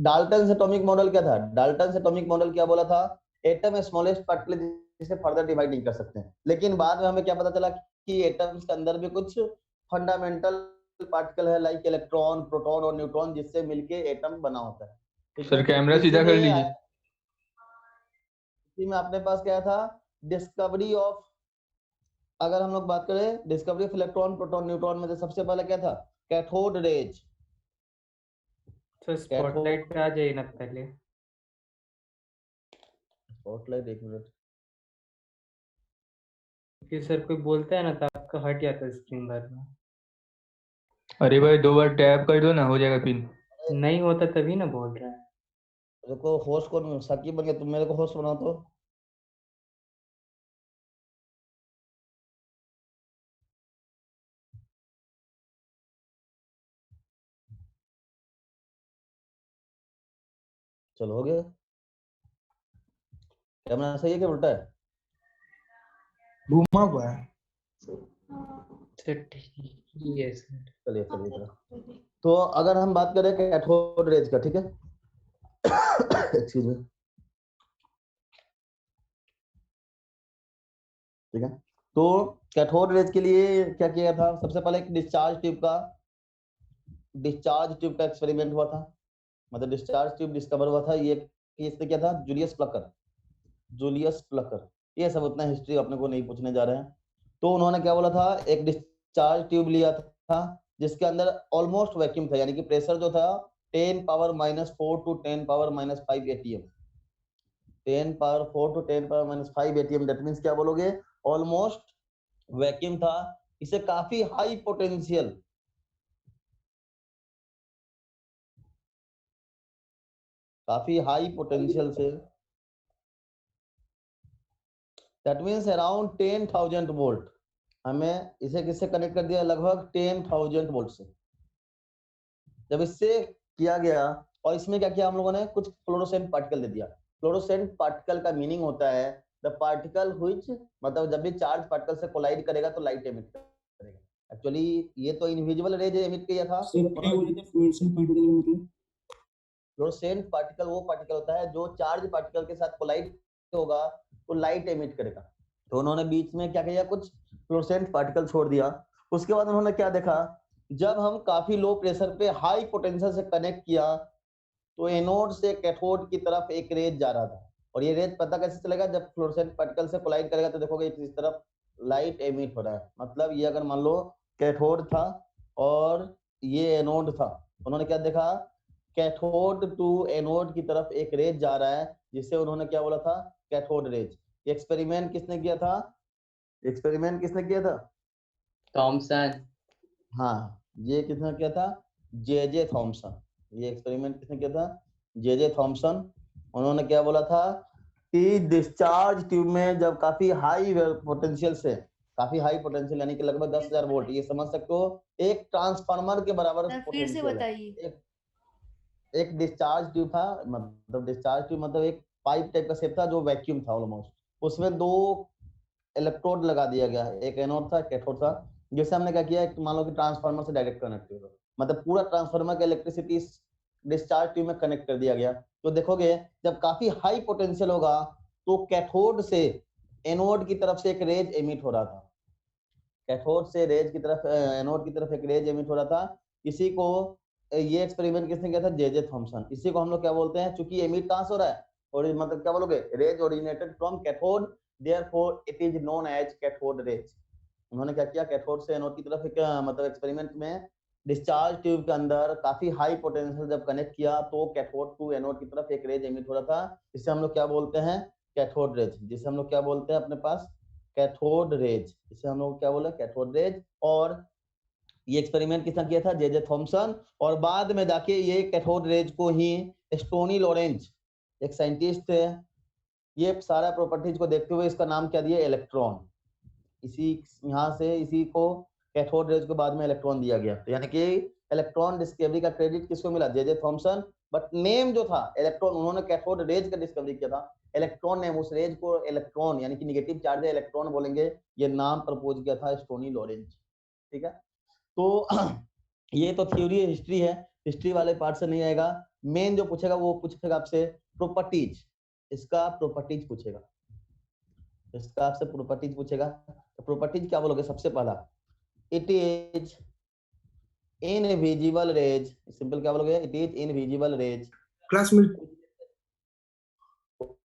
Dalton atomic model क्या था? Dalton atomic model क्या बोला था? एटम स्मॉलेस्ट पार्टिकल जिसे फर्दर डिवाइड नहीं कर सकते हैं। लेकिन बाद में हमें क्या पता चला कि एटम्स के अंदर भी कुछ फंडामेंटल पार्टिकल है, लाइक इलेक्ट्रॉन, प्रोटॉन और न्यूट्रॉन, जिससे मिलके एटम बना होता है। ठीक सर है, कैमरा तो सीधा कर इसीलिए लीजिए। इसी में अपने पास क्या था? डिस्कवरी ऑफ, अगर हम लोग बात करें discovery of electron, proton, neutron में से सबसे पहले क्या था? Cathode rays. तो स्पॉटलाइट पे आ जाइए ना पहले। स्पॉटलाइट, एक मिनट। क्योंकि सर कोई बोलता है ना तो आपका हट जाता है स्क्रीन बार में। अरे भाई 2 बार टैप कर दो ना, हो जाएगा पिन। नहीं होता तभी ना बोल रहा है। देखो होस्ट कौन? साकिब बन गया, तुम मेरे को होस्ट बनाओ तो। चलो हो गया। कैमरा सही है क्या उल्टा है? घूमा हुआ है। सर ठीक है सर। चलिए चलिए चलो। तो अगर हम बात करें कैथोड रेज का, ठीक है, एक्सक्यूज मी, ठीक है, तो कैथोड रेज के लिए क्या किया था? सबसे पहले एक डिस्चार्ज ट्यूब का एक्सपेरिमेंट हुआ था, मतलब डिस्चार्ज ट्यूब डिस्कवर हुआ था। ये इसने क्या था? Julius Plucker. ये सब उतना हिस्ट्री अपने को नहीं पूछने जा रहे हैं। तो उन्होंने क्या बोला था? एक डिस्चार्ज ट्यूब लिया था जिसके अंदर ऑलमोस्ट वैक्यूम था, यानी कि प्रेशर जो था 10⁻⁴ to 10⁻⁵ ATM. 10⁴ to 10⁻⁵ ATM, that means क्या बोलोगे? ऑलमोस्ट वैक्यूम था। इसे काफी high potential, say, that means around 10,000 volt, हमें इसे किससे कनेक्ट कर दिया? लगभग 10,000 वोल्ट से। जब इससे किया गया और इसमें क्या किया हम लोगों ने? कुछ फ्लोरोसेंट पार्टिकल दे दिया। फ्लोरोसेंट पार्टिकल का मीनिंग होता है द पार्टिकल व्हिच, मतलब जब भी चार्ज पार्टिकल से कोलाइड करेगा तो लाइट एमिट करेगा। एक्चुअली ये तो इनविजिबल रेज एमिट किया था। फ्लोरोसेंट पार्टिकल वो पार्टिकल होता है जो चार्ज पार्टिकल के साथ कोलाइड होगा तो लाइट एमिट करेगा। तो उन्होंने बीच में क्या किया? कुछ फ्लोरोसेंट पार्टिकल छोड़ दिया। उसके बाद उन्होंने क्या देखा? जब हम काफी लो प्रेशर पे हाई पोटेंशियल से कनेक्ट किया तो एनोड से कैथोड की तरफ एक रेज जा रहा था। और ये रेज पता कैसे चलेगा? जब फ्लोरोसेंट पार्टिकल से कोलाइड करेगा तो देखोगे इस तरफ लाइट एमिट हो रहा है। मतलब ये अगर मान लो कैथोड था और ये एनोड था, उन्होंने क्या देखा? कैथोड टू एनोड की तरफ एक रेज जा रहा है, जिसे उन्होंने क्या बोला था? Cathode rays. एक्सपेरिमेंट किसने किया था? थॉमसन। हाँ, ये किसने किया था? J Thomson. ये एक्सपेरिमेंट किसने किया था? J Thomson. उन्होंने क्या बोला था कि डिस्चार्ज ट्यूब में जब काफी हाई पोटेंशियल से, काफी हाई पोटेंशियल यानी कि लगभग 10,000 वोल्ट, ये समझ सकते हो एक ट्रांसफार्मर के बराबर फिर से बताइए। एक डिस्चार्ज ट्यूब था, मतलब डिस्चार्ज ट्यूब मतलब एक पाइप टाइप का शेप था जो वैक्यूम था ऑलमोस्ट। उसमें 2 इलेक्ट्रोड लगा दिया गया, एक एनोड था, कैथोड था। जैसे हमने क्या किया, मान लो कि ट्रांसफार्मर से डायरेक्ट कनेक्ट हो, मतलब पूरा ट्रांसफार्मर का इलेक्ट्रिसिटी डिस्चार्ज ट्यूब में कनेक्ट कर दिया गया। तो देखोगे जब काफी हाई पोटेंशियल होगा तो कैथोड से एनोड की तरफ से एक रेज एमिट हो रहा था। कैथोड से रेज की तरफ एनोड की तरफ एक रेज एमिट हो रहा था। इसी को ये एक्सपेरिमेंट किसने किया था? J Thomson. इसी को हम लोग क्या बोलते हैं? चूंकि एमिट कहां से हो रहा है? और मतलब क्या बोलोगे? Rays originated from cathode, therefore it is known as cathode rays. उन्होंने क्या किया? कैथोड से एनोड की तरफ एक मतलब एक्सपेरिमेंट में डिस्चार्ज ट्यूब के अंदर काफी हाई पोटेंशियल जब कनेक्ट किया तो कैथोड टू एनोड की तरफ एक रेज एमिट हो रहा था। इसे हम लोग क्या बोलते हैं? Cathode raise. जिसे हम लोग क्या बोलते हैं अपने पास? Cathode raise. इसे हम लोग क्या बोले? Cathode rays. और ये एक्सपेरिमेंट किसने किया था? J Thomson. और बाद में जाके ये कैथोड रेज को ही स्टोनी लॉरेंज, एक साइंटिस्ट थे, ये सारा प्रॉपर्टीज को देखते हुए इसका नाम क्या दिया? इलेक्ट्रॉन। इसी यहाँ से इसी को कैथोड रेज को बाद में इलेक्ट्रॉन दिया गया। तो यानी कि इलेक्ट्रॉन डिस्कवरी का क्रेडिट किसको मिला? J Thomson. बट नेम जो था इलेक्ट्रॉन, उन्होंने कैथोड रेज का डिस्कवरी किया था। इलेक्ट्रॉन नेम, उस रेज को इलेक्ट्रॉन यानी कि नेगेटिव चार्ज है इलेक्ट्रॉन बोलेंगे, ये नाम प्रपोज किया था स्टोनी लॉरेंज। ठीक है, तो ये तो थ्योरी हिस्ट्री है। हिस्ट्री वाले पार्ट से नहीं आएगा। मेन जो पूछेगा वो पूछेगा आपसे प्रॉपर्टीज, इसका प्रॉपर्टीज पूछेगा, इसका आपसे प्रॉपर्टीज पूछेगा। तो प्रॉपर्टीज क्या बोलोगे? सबसे पहला it is invisible rays, simple क्या बोलोगे? इट इज इनविजिबल रेज क्लासमेट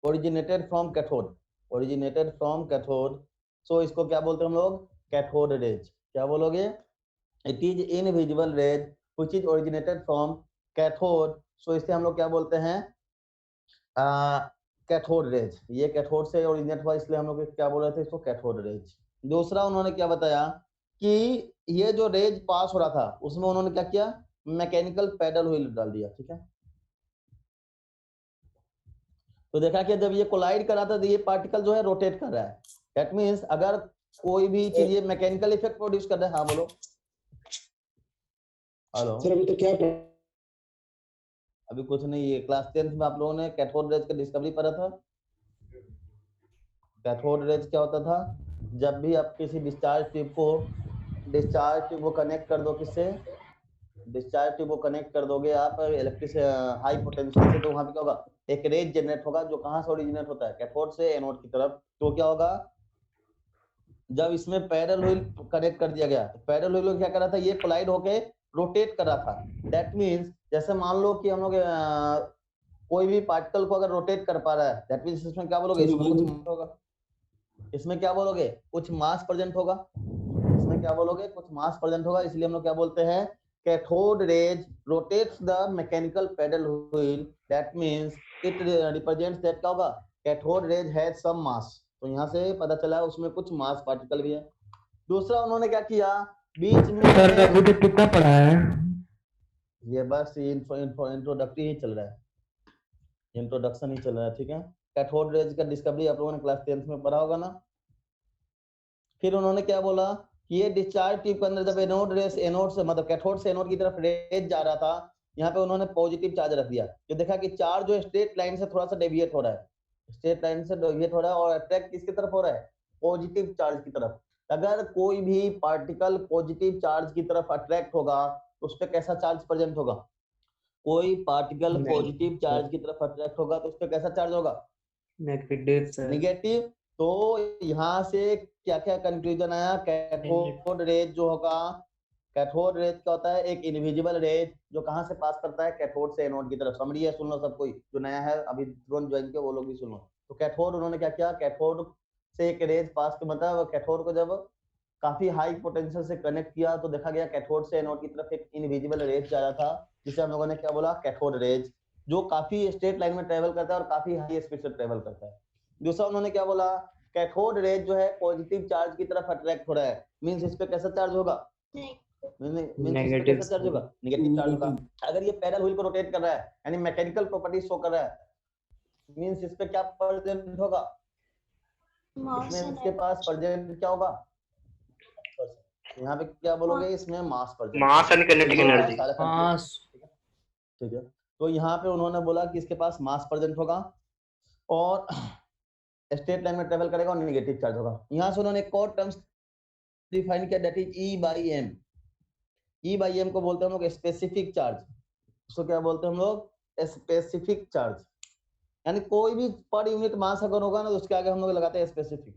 originated from cathode, originated from cathode, so इसको क्या बोलते हैं हम लोग? Cathode rays. क्या बोलोगे? It is invisible rays which is originated from cathode, so इसे हम लोग क्या बोलते हैं? Cathode raise. ये कैथोड से ओरिजिनेट हुआ इसलिए हम लोग क्या बोल रहे थे इसको? Cathode rays. दूसरा उन्होंने क्या बताया कि ये जो रेज पास हो रहा था उसमें उन्होंने क्या किया? मैकेनिकल पैडल व्हील डाल दिया। ठीक है, तो देखा कि जब ये कोलाइड कर रहा था तो ये पार्टिकल जो है रोटेट कर रहा है। दैट मींस अगर कोई भी चीज ये मैकेनिकल इफेक्ट प्रोड्यूस कर रहा है। हाँ बोलो। हेलो सर अभी तो क्या अभी कुछ नहीं, ये क्लास 10th में आप लोगों ने कैथोड रेज का डिस्कवरी पढ़ा था। कैथोड रेज क्या होता था? जब भी आप किसी डिस्चार्ज ट्यूब को कनेक्ट कर दो, किससे? डिस्चार्ज ट्यूब को कनेक्ट कर दोगे आप इलेक्ट्रिक हाई पोटेंशियल से, तो वहां पे क्या होगा? एक रेज जनरेट होगा जो कहां से ओरिजिनेट होता है? कैथोड से एनोड की तरफ। तो क्या होगा? जब इसमें पैरेलल व्हील कनेक्ट कर दिया गया तो पैरेलल व्हील क्या कर रहा था? ये कोलाइड होके रोटेट कर रहा था। दैट मींस जैसे मान लो कि हम लोग कोई भी पार्टिकल को अगर रोटेट कर पा रहा है, दैट मींस इसमें क्या बोलोगे? इसमें कुछ मास होगा। इसमें क्या बोलोगे? कुछ मास प्रेजेंट होगा। इसमें क्या बोलोगे? कुछ मास प्रेजेंट होगा। इसलिए हम लोग क्या बोलते हैं? Cathode rays rotates the mechanical paddle wheel, that means it represents that क्या होगा? Cathode rays has some mass. तो यहाँ से पता चला उसमें कुछ मास पार्टिकल भी है। दूसरा उन्होंने क्या किया? बीच में सर अभी तक कितना पढ़ा है? ये बस इंट्रोडक्टरी ही चल रहा है, इंट्रोडक्शन ही चल रहा है। ठीक है, कैथोड रेज का डिस्कवरी आप लोगों ने क्लास 10th में पढ़ा होगा ना। फिर उन्होंने क्या बोला कि ये डिस्चार्ज ट्यूब के अंदर जब एनोड से मतलब कैथोड से एनोड की तरफ रेज जा रहा था, यहाँ पे उन्होंने पॉजिटिव चार्ज रख दिया। जो देखा कि चार्ज जो स्ट्रेट लाइन से थोड़ा सा डेविएट हो रहा है, स्ट्रेट लाइन से डेविएट हो रहा है और अट्रैक्ट किसकी तरफ हो रहा है? पॉजिटिव चार्ज की तरफ। अगर कोई भी पार्टिकल पॉजिटिव चार्ज की तरफ अट्रैक्ट होगा तो उस पर कैसा चार्ज प्रेजेंट होगा? कोई पार्टिकल पॉजिटिव चार्ज की तरफ अट्रैक्ट होगा तो उस पर कैसा चार्ज होगा? Negative sir. निगेटिव। तो यहाँ से क्या क्या कंक्लूजन आया? कैथोड रेज जो होगा, कैथोड रेज क्या होता है? एक इनविजिबल रेज जो कहाँ से पास करता है? कैथोड से एनोड की तरफ। समझ है? सुन लो सब कोई जो नया है अभी तुरंत ज्वाइन किया वो लोग भी सुन लो। तो कैथोड उन्होंने क्या किया? कैथोड से एक रेज पास कर, मतलब कैथोड को जब काफी हाई पोटेंशियल से कनेक्ट किया तो देखा गया कैथोड से एनोड की तरफ एक इनविजिबल रेज जा रहा था, जिसे हम लोगों ने क्या बोला? कैथोड रेज, जो काफी स्ट्रेट लाइन में ट्रेवल करता है और काफी हाई स्पीड से ट्रेवल करता है। दूसरा उन्होंने क्या बोला? कैथोड रेज जो है पॉजिटिव चार्ज की तरफ अट्रैक्ट हो रहा है, मींस इस पे कैसा चार्ज होगा? नेगेटिव कैसा चार्ज होगा? नेगेटिव चार्ज होगा। अगर ये पैरेलल व्हील को रोटेट कर रहा है यानी मैकेनिकल प्रॉपर्टीज शो कर रहा है, मींस इस पे क्या प्रेजेंट होगा? इसमें इसके पास प्रेजेंट क्या होगा? यहाँ पे क्या बोलोगे? इसमें mass present, mass and kinetic energy. Mass. ठीक है, तो यहाँ पे उन्होंने बोला कि इसके पास मास प्रेजेंट होगा और स्ट्रेट लाइन में ट्रेवल करेगा और नेगेटिव चार्ज होगा। यहाँ से उन्होंने एक और टर्म्स डिफाइन किया, that is E by M. E by M को बोलते हैं हम लोग स्पेसिफिक चार्ज। उसको क्या बोलते हैं हम लोग? Specific charge. यानी कोई भी पर यूनिट मास अगर होगा ना तो उसके आगे हम लोग लगाते हैं स्पेसिफिक।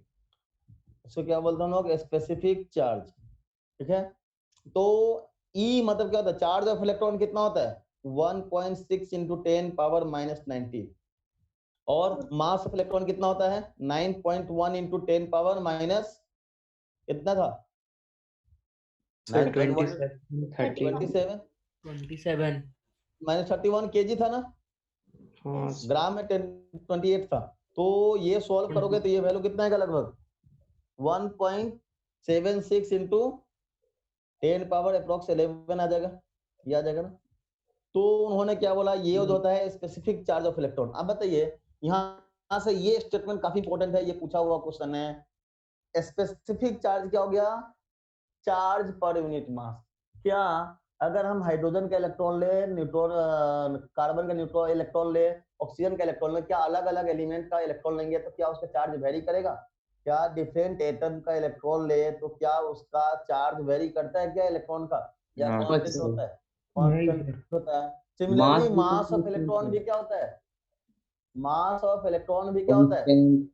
उसको क्या बोलते हैं हम लोग? Specific charge. ठीक है, तो ई मतलब क्या होता है? चार्ज ऑफ इलेक्ट्रॉन कितना होता है? 1.6 इंटू 10 पावर माइनस 19। और मास ऑफ इलेक्ट्रॉन कितना होता है? 9.1 इंटू 10 पावर माइनस कितना था? 9.1 27 माइनस 31 केजी था ना, हाँ ग्राम में 28 था। तो ये सॉल्व करोगे तो ये वैल्यू कितना है लगभग? 1.76 इंटू 10 पावर अप्रोक्स 11 आ जाएगा, ये आ जाएगा ना। तो उन्होंने क्या बोला? ये जो होता है स्पेसिफिक चार्ज ऑफ इलेक्ट्रॉन। अब बताइए यहाँ से ये स्टेटमेंट काफी इंपॉर्टेंट है, ये पूछा हुआ क्वेश्चन है। स्पेसिफिक चार्ज क्या हो गया? Charge per unit mass. क्या अगर हम हाइड्रोजन का इलेक्ट्रॉन ले, न्यूट्रॉन कार्बन का न्यूट्रॉन इलेक्ट्रॉन ले, ऑक्सीजन का इलेक्ट्रॉन ले, क्या अलग अलग एलिमेंट का इलेक्ट्रॉन लेंगे तो क्या उसका चार्ज वेरी करेगा? क्या डिफरेंट एटम का इलेक्ट्रॉन ले तो क्या उसका चार्ज वेरी करता है क्या इलेक्ट्रॉन का, या कांस्टेंट होता है? कांस्टेंट होता है। Similarly Mass mass of electron भी क्या होता है, मास ऑफ इलेक्ट्रॉन भी क्या होता है, constant.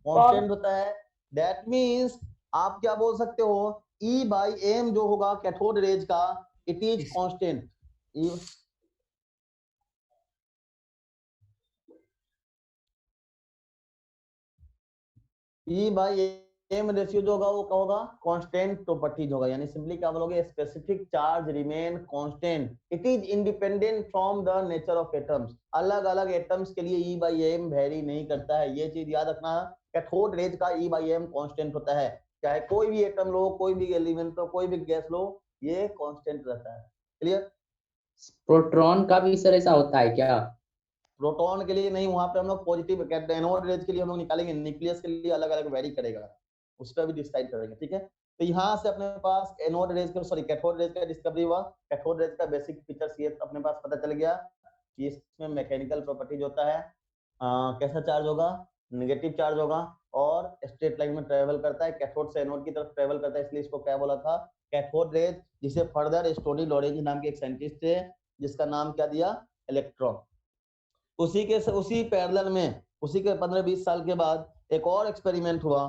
कांस्टेंट होता है। दैट मींस आप क्या बोल सकते हो, E/m जो होगा कैथोड रेज का, it is constant. E/m ratio जो होगा वो क्या होगा, कांस्टेंट प्रॉपर्टीज होगा। यानी सिंपली क्या बोलोगे, specific charge remain constant, it is independent from the nature of atoms. अलग अलग एटम्स के लिए E/m वेरी नहीं करता है, ये चीज याद रखना। कैथोड रेज का E/m कांस्टेंट होता है, चाहे कोई भी एटम लो, कोई भी एलिमेंट लो, कोई भी गैस लो, ये कांस्टेंट रहता है। क्लियर? प्रोटॉन का भी सर ऐसा होता है क्या? प्रोटॉन के लिए नहीं, वहां पे हम लोग पॉजिटिव एनोड रेज के लिए हम लोग निकालेंगे, न्यूक्लियस के लिए अलग अलग वेरी करेगा, उस पर भी डिसाइड करेंगे। ठीक है, तो यहाँ से अपने पास एनोड रेज का, सॉरी कैथोड रेज का डिस्कवरी हुआ। कैथोड रेज का बेसिक फीचर्स ये अपने पास पता चल गया कि इसमें मैकेनिकल प्रॉपर्टीज होता है, कैसा चार्ज होगा, नेगेटिव चार्ज होगा, और स्ट्रेट लाइन में ट्रेवल करता है, कैथोड से एनोड की तरफ ट्रेवल करता है, इसलिए इसको क्या बोला था, कैथोड रेज। जिसे फर्दर स्टोनी लॉरेंज नाम के एक साइंटिस्ट थे, जिसका नाम क्या दिया, इलेक्ट्रॉन। उसी पैरेलल में उसी के 15-20 साल के बाद एक और एक्सपेरिमेंट हुआ।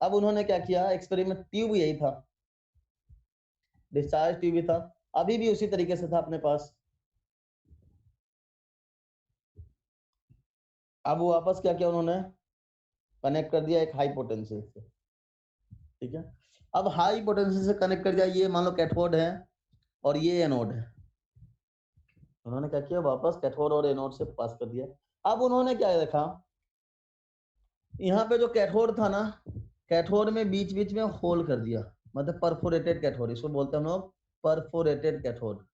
अब उन्होंने क्या किया, एक्सपेरिमेंट ट्यूब यही था, डिस्चार्ज ट्यूब ही था, अभी भी उसी तरीके से था अपने पास। अब वो वापस क्या किया उन्होंने, कनेक्ट कर दिया एक हाई पोटेंशियल से। ठीक है, अब हाई पोटेंशियल से कनेक्ट कर दिया, ये मान लो कैथोड है और ये एनोड है। उन्होंने क्या किया, वापस कैथोड और एनोड से पास कर दिया। अब उन्होंने क्या देखा, यहाँ पे जो कैथोड था ना, कैथोड में बीच बीच में होल कर दिया, मतलब परफोरेटेड कैथोड, इसको बोलते हैं हम लोग परफोरेटेड कैथोड।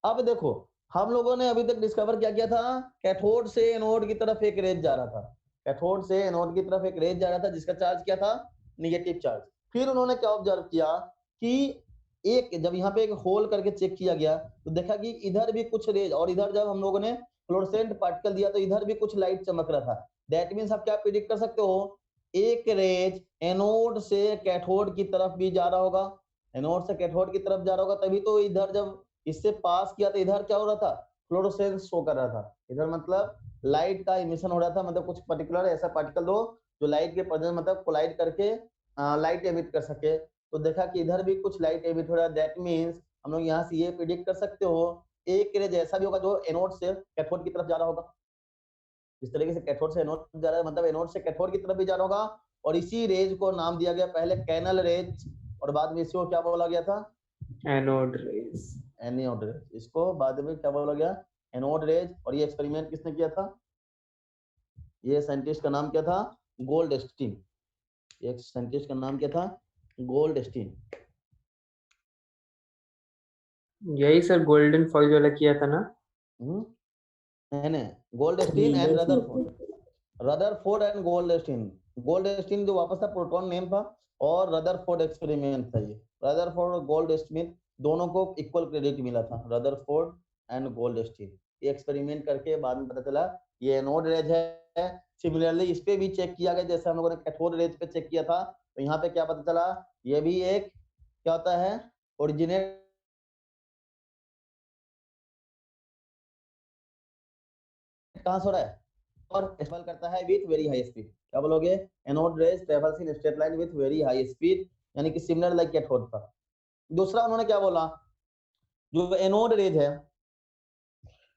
अब देखो, हम लोगों ने अभी तक डिस्कवर क्या किया था, कैथोड से एनोड की तरफ एक रेज जा रहा था, कैथोड से एनोड की तरफ एक रेज जा रहा था, जिसका चार्ज क्या था, निगेटिव चार्ज। फिर उन्होंने क्या ऑब्जर्व किया कि एक जब यहाँ पे एक होल करके चेक किया गया, तो देखा कि इधर भी कुछ रेज, और इधर जब हम लोगों ने फ्लोरोसेंट पार्टिकल दिया तो इधर भी कुछ लाइट चमक रहा था। दैट मींस आप क्या प्रिडिक्ट कर सकते हो, एक रेज एनोड से कैथोड की तरफ भी जा रहा होगा, एनोड से कैथोड की तरफ जा रहा होगा, तभी तो इधर जब इससे पास किया तो इधर क्या हो रहा था, फ्लोरोसेंस शो कर रहा था। इधर मतलब लाइट का इमिशन हो रहा था, मतलब कुछ पर्टिकुलर ऐसा पार्टिकल दो जो लाइट के प्रेजेंस मतलब कोलाइड करके लाइट एमिट कर सके। तो देखा कि इधर भी कुछ लाइट एमिट हो रहा है। दैट मींस हम लोग यहाँ से ये प्रिडिक्ट कर सकते हो, एक रेज ऐसा भी होगा जो एनोड से कैथोड की तरफ जा रहा होगा। इस तरीके से कैथोड से एनोड जा रहा है, मतलब एनोड से कैथोड की तरफ भी जा रहा होगा। और इसी रेज को नाम दिया गया पहले कैनल रेज, और बाद में इसको क्या बोला गया था, एनोड रेज। एनोड रेज, इसको बाद में क्या बोला गया, एनोड रेज। और ये एक्सपेरिमेंट किसने किया था, ये साइंटिस्ट का नाम क्या था, गोल्डस्टीन। एक साइंटिस्ट का नाम क्या था, गोल्डस्टीन। यही सर गोल्डन फॉइल वाला किया था ना? नहीं, Goldstein and Rutherford and Goldstein. Goldstein जो वापस था प्रोटॉन नेम था, और रदरफोर्ड एक्सपेरिमेंट था। ये रदरफोर्ड और गोल्डस्टीन दोनों को इक्वल क्रेडिट मिला था, रदरफोर्ड एंड गोल्डस्टीन। ये एक्सपेरिमेंट करके बाद में पता चला ये एनोड रेज है। सिमिलरली इस पे भी चेक किया गया, जैसे हम लोगों ने कैथोड रेज पे चेक किया था, तो यहाँ पे क्या पता चला, ये भी एक क्या होता है, ओरिजिनेट कहाँ से हो रहा है, और ट्रेवल करता है विथ वेरी हाई स्पीड। क्या बोलोगे, anode rays travels in straight line with very high speed, यानी कि सिमिलर लाइक कैथोड था। दूसरा उन्होंने क्या बोला, जो एनोड रेज है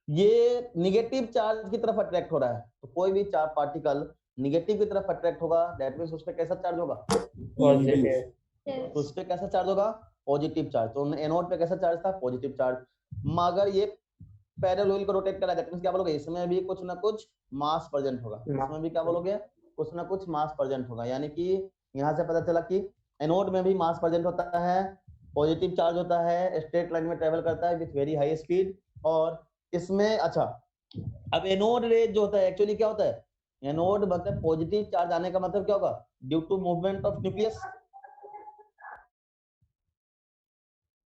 ये निगेटिव चार्ज की तरफ अट्रैक्ट हो रहा है। तो कोई भी चार्ज पार्टिकल निगेटिव की तरफ अट्रैक्ट होगा, दैट मींस उस पे कैसा चार्ज होगा, पॉजिटिव। तो उस पे कैसा चार्ज होगा, पॉजिटिव चार्ज। तो एनोड पे कैसा चार्ज था, पॉजिटिव चार्ज। मगर ये पैरेलल को रोटेट कर रहा है, दैट मींस क्या बोलोगे, इसमें भी कुछ ना कुछ मास प्रेजेंट होगा, इसमें भी क्या बोलोगे, कुछ ना कुछ मास प्रेजेंट होगा। यानी कि यहाँ से पता चला कि एनोड में भी मास प्रेजेंट होता है, पॉजिटिव चार्ज होता है, स्ट्रेट लाइन में ट्रेवल करता है विथ वेरी हाई स्पीड। और इसमें अच्छा, अब एनोड रेज जो होता है एक्चुअली क्या होता है, एनोड मतलब पॉजिटिव चार्ज आने का मतलब क्या होगा, due to movement of nucleus,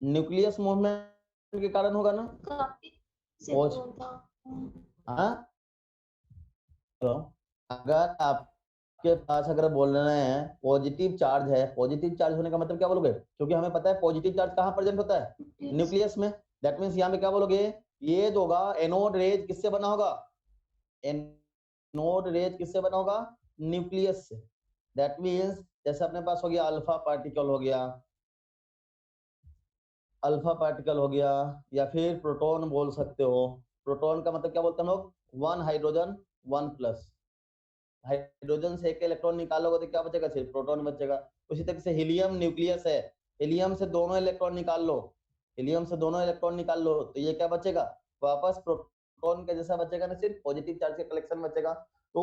nucleus movement के कारण होगा ना। हाँ, तो अगर आप के पास अगर बोल रहे हैं पॉजिटिव चार्ज है, पॉजिटिव चार्ज होने का मतलब क्या बोलोगे? क्योंकि हमें पता है पॉजिटिव चार्ज कहाँ प्रेजेंट होता है, न्यूक्लियस में। दैट मीन्स यहाँ पे क्या बोलोगे, ये जो होगा एनोड रेज किससे बना होगा, एनोड रेज किससे बना होगा, न्यूक्लियस से। दैट मीन्स जैसे अपने पास हो गया अल्फा पार्टिकल हो गया, अल्फा पार्टिकल हो गया, या फिर प्रोटॉन बोल सकते हो। प्रोटॉन का मतलब क्या बोलते हैं हम लोग, 1 हाइड्रोजन 1 प्लस। हाइड्रोजन से एक इलेक्ट्रॉन निकालोगे तो क्या बचेगा, सिर्फ प्रोटॉन बचेगा। उसी तरह से हीलियम न्यूक्लियस है, हीलियम से दोनों इलेक्ट्रॉन निकाल लो, हीलियम से दोनों इलेक्ट्रॉन निकाल लो तो ये क्या बचेगा, वापस प्रोटॉन का जैसा बचेगा ना, सिर्फ पॉजिटिव चार्ज का कलेक्शन बचेगा। तो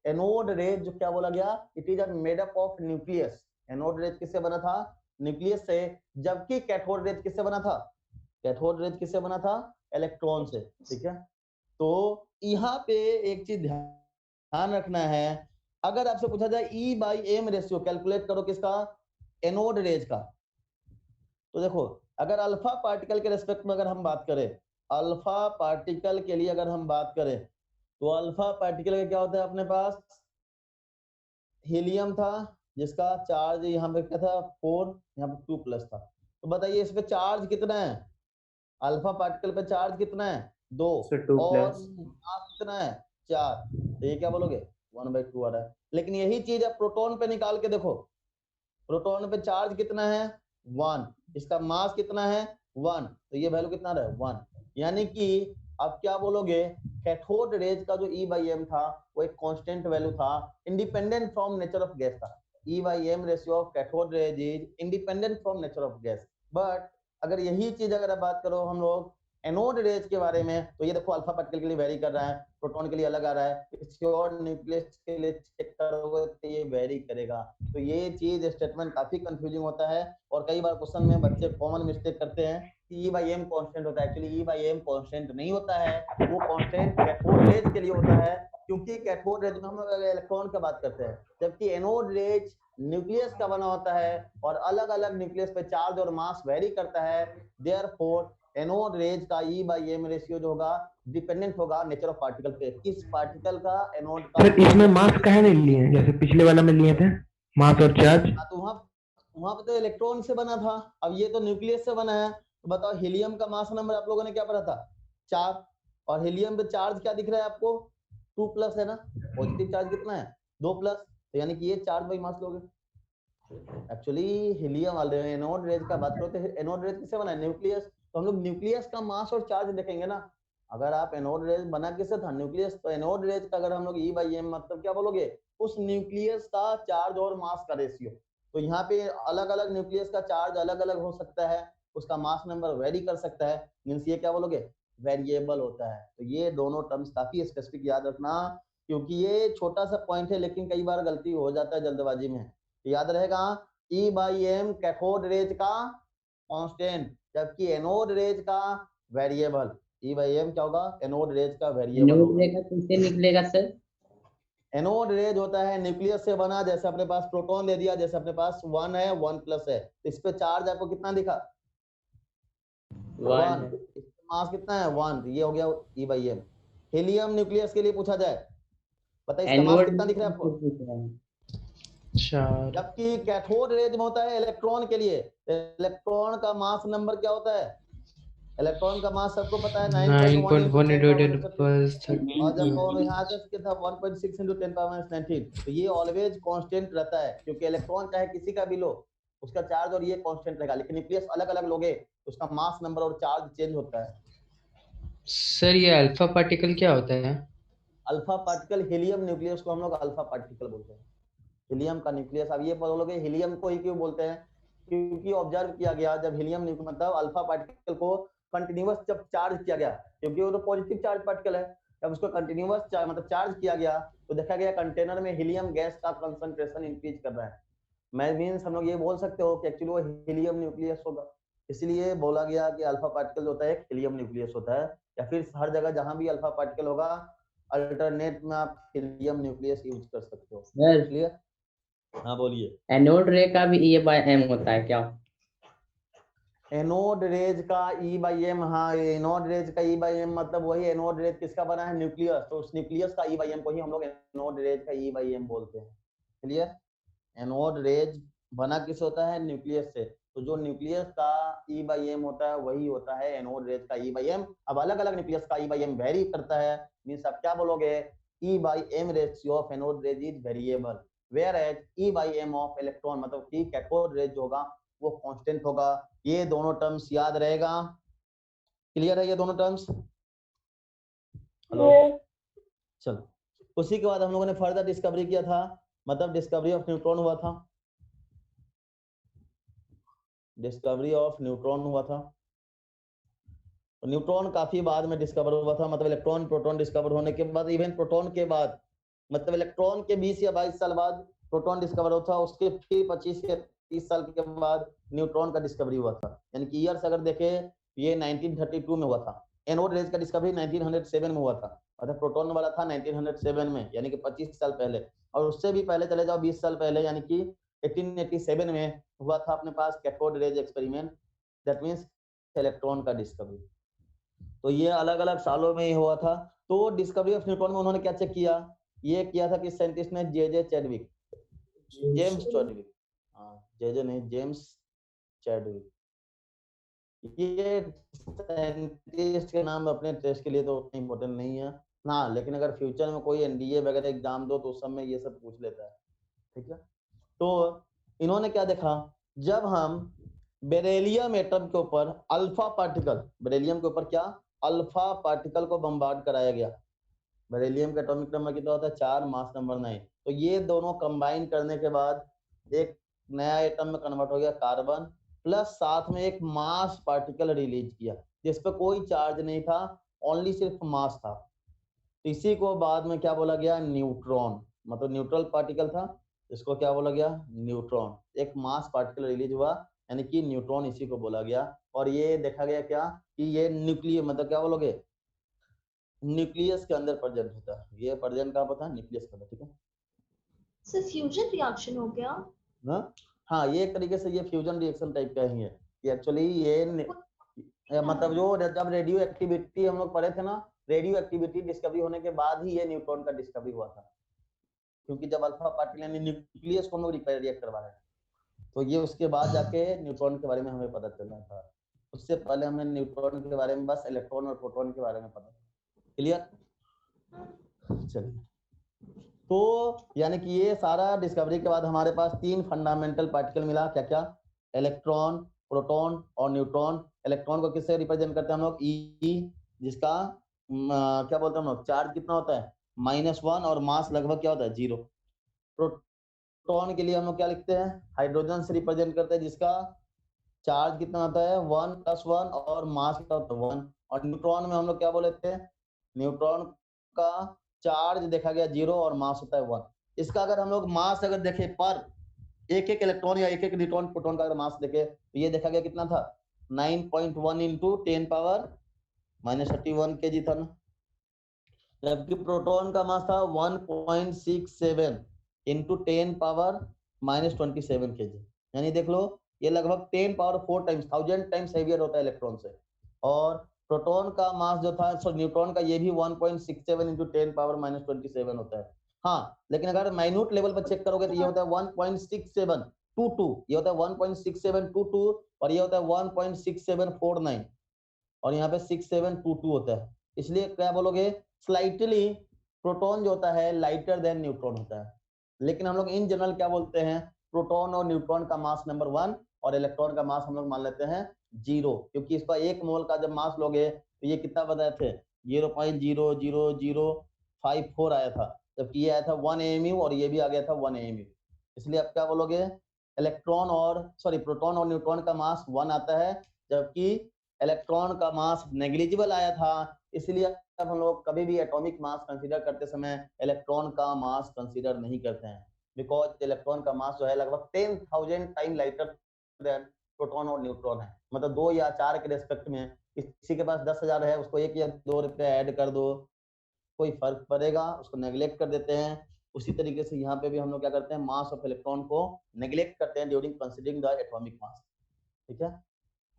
एनोड रेज जो क्या बोला गया, it is made up of nucleus. Anode rays किससे बना था, न्यूक्लियस से। जबकि कैथोड रेज किससे बना था, कैथोड रेज किससे बना था, इलेक्ट्रॉन से। ठीक है, तो यहाँ पे एक चीज ध्यान रखना है, अगर आपसे पूछा जाए E/M रेशियो कैलकुलेट करो किसका, एनोड रेज का, तो देखो अगर अल्फा पार्टिकल के रेस्पेक्ट में अगर हम बात करें, अल्फा पार्टिकल के लिए अगर हम बात करें, तो अल्फा पार्टिकल का क्या होता है, अपने पास हीलियम था जिसका चार्ज यहाँ पे क्या था 4, यहाँ पे 2 प्लस था। तो बताइए इस पे चार्ज कितना है, अल्फा पार्टिकल पे चार्ज कितना है, 2, So 2 और plus. मास कितना है, 4। तो ये क्या बोलोगे 1/2 आ रहा है। लेकिन यही चीज आप प्रोटॉन पे निकाल के देखो, प्रोटॉन पे चार्ज कितना है 1, इसका मास कितना है 1, तो ये वैल्यू कितना रहा है 1। यानी कि आप क्या बोलोगे, कैथोड रेज का जो E/M था वो एक कांस्टेंट वैल्यू था, independent from nature of gas था। E/M ratio of cathode rays is independent from nature of gas. But अगर यही चीज अगर आप बात करो हम लोग एनोड रेज के बारे में, तो ये देखो अल्फा पार्टिकल के लिए वेरी कर रहा है, प्रोटॉन के लिए अलग आ रहा है, किसी और न्यूक्लियस के लिए चेक करोगे तो ये वेरी करेगा। तो ये चीज स्टेटमेंट काफी कंफ्यूजिंग होता है, और कई बार क्वेश्चन में बच्चे कॉमन मिस्टेक करते हैं कि E/M कांस्टेंट होता है। एक्चुअली E/M कांस्टेंट नहीं होता है, वो कांस्टेंट कैथोड रेज के लिए होता है, क्योंकि कैथोड रेज में हम लोग इलेक्ट्रॉन की बात करते हैं, जबकि एनोड रेज न्यूक्लियस का बना होता है, और अलग अलग न्यूक्लियस पे चार्ज और मास वेरी करता है। देयरफॉर एनोड रेज का E/M रेशियो जो होगा डिपेंडेंट होगा नेचर ऑफ पार्टिकल पे, किस पार्टिकल का एनोड का। सर इसमें मास काहे नहीं लिए हैं जैसे पिछले वाला में लिए थे, मास और चार्ज? तो वहां पे तो इलेक्ट्रॉन से बना था, अब ये तो न्यूक्लियस से बना है। तो बताओ हीलियम का मास नंबर आप लोगों ने क्या पढ़ा था, 4, और हीलियम पे चार्ज क्या दिख रहा है आपको, 2 प्लस है ना, पॉजिटिव चार्ज कितना है 2 प्लस, तो यानी कि ये चार्ज बाई मास लोगे। एक्चुअली हीलियम वाले एनोड रेज का बात करो तो एनोड रेज किससे बना है, न्यूक्लियस। तो हम लोग न्यूक्लियस का मास और चार्ज देखेंगे ना। अगर आप एनोड रेज बना किससे था, न्यूक्लियस, तो एनोड रेज का अगर हम लोग E/M मतलब क्या बोलोगे, उस न्यूक्लियस का चार्ज और मास का रेशियो। तो यहाँ पे अलग अलग न्यूक्लियस का चार्ज अलग अलग हो सकता है, उसका मास नंबर वेरी कर सकता है, मीन्स ये क्या बोलोगे वेरिएबल होता है। तो ये दोनों टर्म्स काफी स्पेसिफिक याद रखना, क्योंकि ये छोटा सा पॉइंट है लेकिन कई बार गलती हो जाता है जल्दबाजी में। तो याद रहेगा E/M कैथोड रेज का कांस्टेंट, जबकि एनोड रेज का वेरिएबल। E/M क्या होगा, एनोड रेज का वेरिएबल एनोड होगा। रे का कैसे निकलेगा सर? एनोड रेज होता है न्यूक्लियस से बना, जैसे अपने पास प्रोटॉन दे दिया, जैसे अपने पास 1 है 1 प्लस है, तो इस पे चार्ज आपको कितना दिखा 1, 1 मास कितना है 1, ये हो गया E/M। हीलियम न्यूक्लियस के लिए पूछा जाए, बताइए इसका मास एनोड कितना दिख रहा है आपको, 4. जबकि कैथोड रेज में होता है इलेक्ट्रॉन के लिए। इलेक्ट्रॉन का मास नंबर क्या होता है, इलेक्ट्रॉन का मास सबको पता है 9.1 × 10⁻13, और जब कौन यहाँ से था 1.6 × 10⁻19। तो ये ऑलवेज कांस्टेंट रहता है, क्योंकि इलेक्ट्रॉन चाहे किसी का भी लो उसका चार्ज और ये कांस्टेंट रहेगा, लेकिन न्यूक्लियस अलग अलग लोगे उसका मास नंबर और चार्ज चेंज होता है। सर ये अल्फा पार्टिकल क्या होता है? अल्फा पार्टिकल हीलियम न्यूक्लियस को हम लोग अल्फा पार्टिकल बोलते हैं, हीलियम का न्यूक्लियस। अब ये बोलोगे हीलियम को ही क्यों बोलते हैं, क्योंकि ऑब्जर्व किया गया जब हीलियम मतलब अल्फा पार्टिकल को कंटिन्यूअस जब चार्ज किया गया, क्योंकि वो तो पॉजिटिव चार्ज पार्टिकल है, जब उसको कंटिन्यूअस मतलब चार्ज किया गया तो देखा गया कंटेनर में हीलियम गैस का कंसंट्रेशन इंक्रीज कर रहा है। मैं मींस हम लोग ये बोल सकते हो कि एक्चुअली वो हीलियम न्यूक्लियस होगा, इसलिए बोला गया कि अल्फा पार्टिकल होता है एक हीलियम न्यूक्लियस होता है। या फिर हर जगह जहां भी अल्फा पार्टिकल होगा अल्टरनेट में आप हीलियम न्यूक्लियस यूज कर सकते हो। Sir clear? हाँ बोलिए। एनोड रे का भी E/M होता है क्या? एनोड रेज का E/M, हाँ एनोड रेज का E/M मतलब वही, एनोड रेज किसका बना है न्यूक्लियस, तो उस न्यूक्लियस का E/M को ही हम लोग एनोड रेज का E/M बोलते हैं। क्लियर। एनोड रेज बना किस होता है, न्यूक्लियस से। तो जो न्यूक्लियस का E/m होता है वही होता है एनोड रेज का E/m। अब अलग अलग न्यूक्लियस का E/m वेरी करता है, मींस आप क्या बोलोगे, E/m ratio of anode rays is variable, where as E/m of electron मतलब कि कैथोड रेज होगा वो कांस्टेंट होगा। ये दोनों टर्म्स याद रहेगा, क्लियर है ये दोनों टर्म्स। हेलो, चलो उसी के बाद हम लोगों ने फर्दर डिस्कवरी किया था, मतलब डिस्कवरी ऑफ न्यूट्रॉन हुआ था, डिस्कवरी ऑफ न्यूट्रॉन हुआ था। तो न्यूट्रॉन काफी बाद में डिस्कवर हुआ था, मतलब इलेक्ट्रॉन प्रोटॉन डिस्कवर होने के बाद, इवन प्रोटॉन के बाद, मतलब इलेक्ट्रॉन के 20 या 22 साल बाद प्रोटॉन डिस्कवर हुआ था, उसके फिर 25 के 30 साल के बाद न्यूट्रॉन का डिस्कवरी हुआ था। यानी कि ईयर्स अगर देखे ये 1932 में हुआ था, एनोड रेज का डिस्कवरी 1907 में हुआ था, अर्थात प्रोटॉन वाला था 1907 में, यानी कि 25 साल पहले। और उससे भी पहले चले जाओ 20 साल पहले, यानी कि 1887 में हुआ था अपने पास cathode rays experiment, that means electron का डिस्कवरी। तो ये अलग अलग सालों में ही हुआ था। तो डिस्कवरी ऑफ न्यूट्रॉन में उन्होंने क्या चेक किया, ये किया था कि साइंटिस्ट ने जे चैडविक, जेम्स चैडविक, जे नहीं, जेम्स चैडविक, ये साइंटिस्ट के नाम अपने टेस्ट के लिए तो उतना इम्पोर्टेंट नहीं है ना, लेकिन अगर फ्यूचर में कोई एनडीए वगैरह एग्जाम दो तो उस समय ये सब पूछ लेता है, ठीक है। तो इन्होंने क्या देखा, जब हम बेरिलियम एटम के ऊपर अल्फा पार्टिकल, बेरिलियम के ऊपर क्या, अल्फा पार्टिकल को बम्बार्ड कराया गया, बेरिलियम का एटॉमिक नंबर कितना होता है 4, मास नंबर 9, तो ये दोनों कंबाइन करने के बाद एक नया एटम में कन्वर्ट हो गया कार्बन, प्लस साथ में एक मास पार्टिकल रिलीज किया जिस पे कोई चार्ज नहीं था, ओनली सिर्फ मास था। तो इसी को बाद में क्या बोला गया, न्यूट्रॉन, मतलब न्यूट्रल पार्टिकल था, इसको क्या बोला गया, न्यूट्रॉन। एक मास पार्टिकल रिलीज हुआ यानी कि न्यूट्रॉन, इसी को बोला गया। और ये देखा गया क्या कि ये न्यूक्लियर मतलब क्या बोलोगे, न्यूक्लियस के अंदर प्रेजेंट होता है, ये प्रेजेंट कहाँ पर था, न्यूक्लियस के अंदर, ठीक है। सर फ्यूजन रिएक्शन हो गया ना, हाँ ये एक तरीके से ये फ्यूजन रिएक्शन टाइप का ही है कि एक्चुअली ये मतलब जो जब रेडियो एक्टिविटी हम लोग पढ़े थे ना, रेडियो एक्टिविटी डिस्कवरी होने के बाद ही ये न्यूट्रॉन का डिस्कवरी हुआ था, क्योंकि जब अल्फा पार्टिकल यानी न्यूक्लियस को हम लोग रिएक्ट करवा रहे हैं, तो ये उसके बाद जाके न्यूट्रॉन के बारे में हमें पता चलना था। उससे पहले हमें न्यूट्रॉन के बारे में बस इलेक्ट्रॉन और प्रोटॉन के बारे में पता, क्लियर। चलिए, तो यानी कि ये सारा डिस्कवरी के बाद हमारे पास 3 फंडामेंटल पार्टिकल मिला, क्या क्या, इलेक्ट्रॉन, प्रोटॉन और न्यूट्रॉन। इलेक्ट्रॉन को किससे रिप्रेजेंट करते हैं हम लोग, ई, जिसका क्या बोलते हैं हम लोग, चार्ज कितना होता है -1 और मास लगभग क्या होता है 0। प्रोटॉन के लिए हम लोग क्या लिखते हैं, हाइड्रोजन से रिप्रेजेंट करते हैं जिसका चार्ज कितना होता है 1 + 1 और मास कितना होता है 1। और न्यूट्रॉन में हम लोग क्या बोले थे, न्यूट्रॉन का चार्ज देखा गया 0 और मास होता है 1। इसका अगर हम लोग मास अगर देखें पर एक एक इलेक्ट्रॉन या एक एक न्यूट्रॉन प्रोटॉन का अगर मास देखे तो ये देखा गया कितना था 9.1 × 10⁻³ kg था ना, जबकि प्रोटॉन का मास था 1.67 × 10⁻⁻27 kg, यानी देख लो ये लगभग 10⁴ टाइम्स 1000 टाइम्स हेवियर होता है इलेक्ट्रॉन से। और प्रोटॉन का मास जो था, सो न्यूट्रॉन का ये भी 1.67 × 10⁻⁻27 होता है। हाँ, लेकिन अगर माइन्यूट लेवल पर चेक करोगे तो ये होता है 1.6722, ये होता है 1.6722 और ये होता है 1.6749 और यहाँ पे 6722 होता है। इसलिए क्या बोलोगे, स्लाइटली प्रोटॉन जो होता है लाइटर देन न्यूट्रॉन होता है। लेकिन हम लोग इन जनरल क्या बोलते हैं, प्रोटॉन और न्यूट्रॉन का मास नंबर 1 और इलेक्ट्रॉन का मास हम लोग मान लेते हैं 0, क्योंकि इसका 1 मोल का जब मास लोगे तो ये कितना बताए थे 0.00054 आया था, जबकि ये आया था 1 AMU और ये भी आ गया था 1 AMU। इसलिए आप क्या बोलोगे, इलेक्ट्रॉन और प्रोटॉन और न्यूट्रॉन का मास 1 आता है, जबकि इलेक्ट्रॉन का मास नेग्लिजिबल आया था। इसलिए अब हम लोग कभी भी एटॉमिक मास कंसीडर करते समय इलेक्ट्रॉन का मास कंसीडर नहीं करते हैं, बिकॉज इलेक्ट्रॉन का मास जो है लगभग 10,000 टाइम लाइटर देन प्रोटॉन और न्यूट्रॉन है, मतलब 2 या 4 के रेस्पेक्ट में। किसी के पास 10,000 है, उसको 1 या 2 रुपये ऐड कर दो, कोई फर्क पड़ेगा, उसको नेग्लेक्ट कर देते हैं। उसी तरीके से यहाँ पे भी हम लोग क्या करते हैं, मास ऑफ इलेक्ट्रॉन को नेग्लेक्ट करते हैं during considering the atomic mass, ठीक है।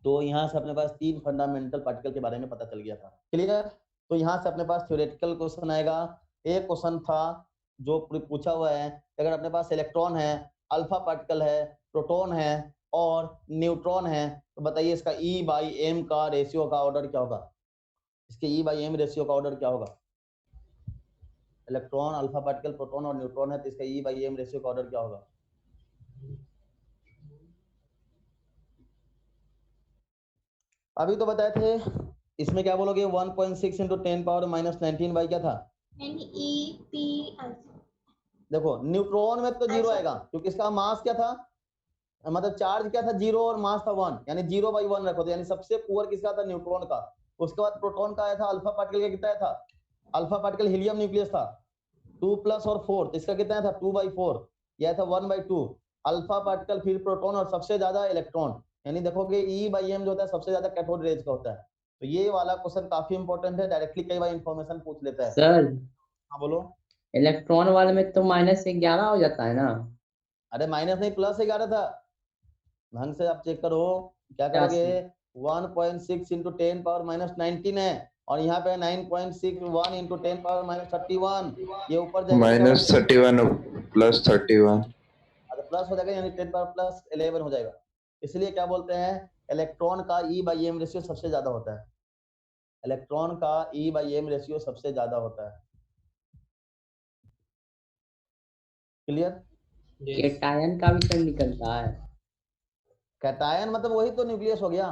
तो यहाँ से अपने पास 3 फंडामेंटल पार्टिकल के बारे में पता चल गया था, क्लियर। तो यहाँ से अपने पास थ्योरेटिकल क्वेश्चन आएगा। एक क्वेश्चन था जो पूछा हुआ है, अगर अपने पास इलेक्ट्रॉन है, अल्फा पार्टिकल है, प्रोटॉन है और न्यूट्रॉन है, तो बताइए इसका E/m का रेशियो का ऑर्डर क्या होगा? इसके E/m रेशियो का ऑर्डर क्या होगा? इलेक्ट्रॉन, अल्फा पार्टिकल, प्रोटॉन और न्यूट्रॉन है, तो इसका E/m रेशियो का ऑर्डर क्या होगा? अभी तो बताए थे, इसमें क्या बोलोगे? 1.6 × 10⁻⁻19 बाई क्या था? NeP alpha. देखो न्यूट्रॉन में तो जीरो अच्छा। आएगा क्योंकि इसका मास क्या था, मतलब चार्ज क्या था? 0 और मास था 1, यानी 0/1 रखो, तो यानी सबसे पुअर किसका था? न्यूट्रॉन का। उसके बाद प्रोटॉन का आया था, अल्फा पार्टिकल का कितना आया था? अल्फा पार्टिकल हीलियम न्यूक्लियस था 2+ और 4, तो इसका कितना आया था? 2/4, यह था 1/2। अल्फा पार्टिकल, फिर प्रोटॉन और सबसे ज्यादा इलेक्ट्रॉन, यानी देखोगे E/m जो होता है सबसे ज्यादा कैथोड रेज का होता है। तो ये वाला क्वेश्चन काफी इंपॉर्टेंट है, डायरेक्टली कई बार इंफॉर्मेशन पूछ लेता है। सर हाँ बोलो। इलेक्ट्रॉन वाले में तो -11 हो जाता है ना? अरे माइनस नहीं, +11 था, ढंग से आप चेक करो। क्या क्या करोगे? सर? 1.6 × 10⁻⁻19 है और यहाँ पे 9.61 × 10⁻31, ये ऊपर जाएगा तो क्या बन जाएगा? -31 +31 प्लस हो जाएगा, यानी 10⁻+11 हो जाएगा। इसलिए क्या बोलते हैं, इलेक्ट्रॉन का E/m रेशियो सबसे ज्यादा होता है। इलेक्ट्रॉन का E/m रेशियो सबसे ज्यादा होता है। क्लियर? केटायन का भी सर निकलता है? कैटायन मतलब वही तो न्यूक्लियस हो गया।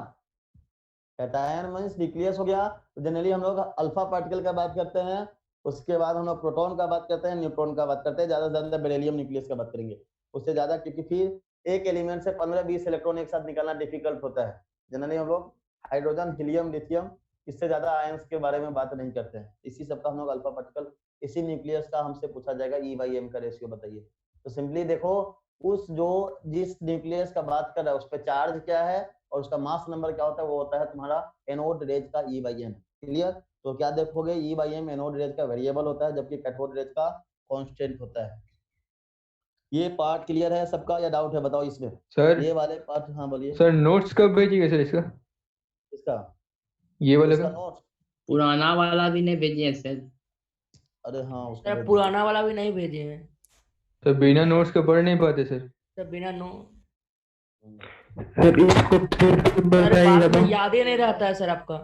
कैटायन मीन्स न्यूक्लियस हो गया। तो जनरली हम लोग अल्फा पार्टिकल का बात करते हैं, उसके बाद हम लोग प्रोटॉन का बात करते हैं, न्यूट्रॉन का बात करते हैं, ज्यादा से ज्यादा बेरिलियम न्यूक्लियस का बात करेंगे, उससे ज्यादा, क्योंकि फिर एक एलिमेंट से 15-20 इलेक्ट्रॉन एक साथ निकालना डिफिकल्ट होता है। जनरली हम लोग हाइड्रोजन, हीलियम, लिथियम, इससे ज्यादा आयंस के बारे में बात नहीं करते हैं। इसी सबका हम लोग अल्फा पार्टिकल, इसी न्यूक्लियस का हमसे पूछा जाएगा E/m का रेशियो बताइए। तो सिंपली देखो, उस जो जिस न्यूक्लियस का बात कर रहा है उस पर चार्ज क्या है और उसका मास नंबर क्या होता है, वो होता है तुम्हारा एनोड रेज का E/m। क्लियर? तो क्या देखोगे, E/m एनोड रेज का वेरिएबल होता है, जबकि कैथोड रेज का कांस्टेंट होता है। ये पार्ट क्लियर है सबका या डाउट है? बताओ इसमें सर ये वाले पार्ट। हाँ बोलिए। सर नोट्स कब भेजिएगा सर इसका, इसका ये वाले इसका का? नोट, पुराना वाला भी नहीं भेजिए सर। अरे हाँ उसको सर भेज पुराना वाला भी नहीं भेजे हैं सर बिना नोट्स के पढ़ नहीं पाते सर। सर, बिना नो दीजिए। सर इसको फिर सर बताइएगा बाद तो। में याद ही नहीं रहता है सर आपका।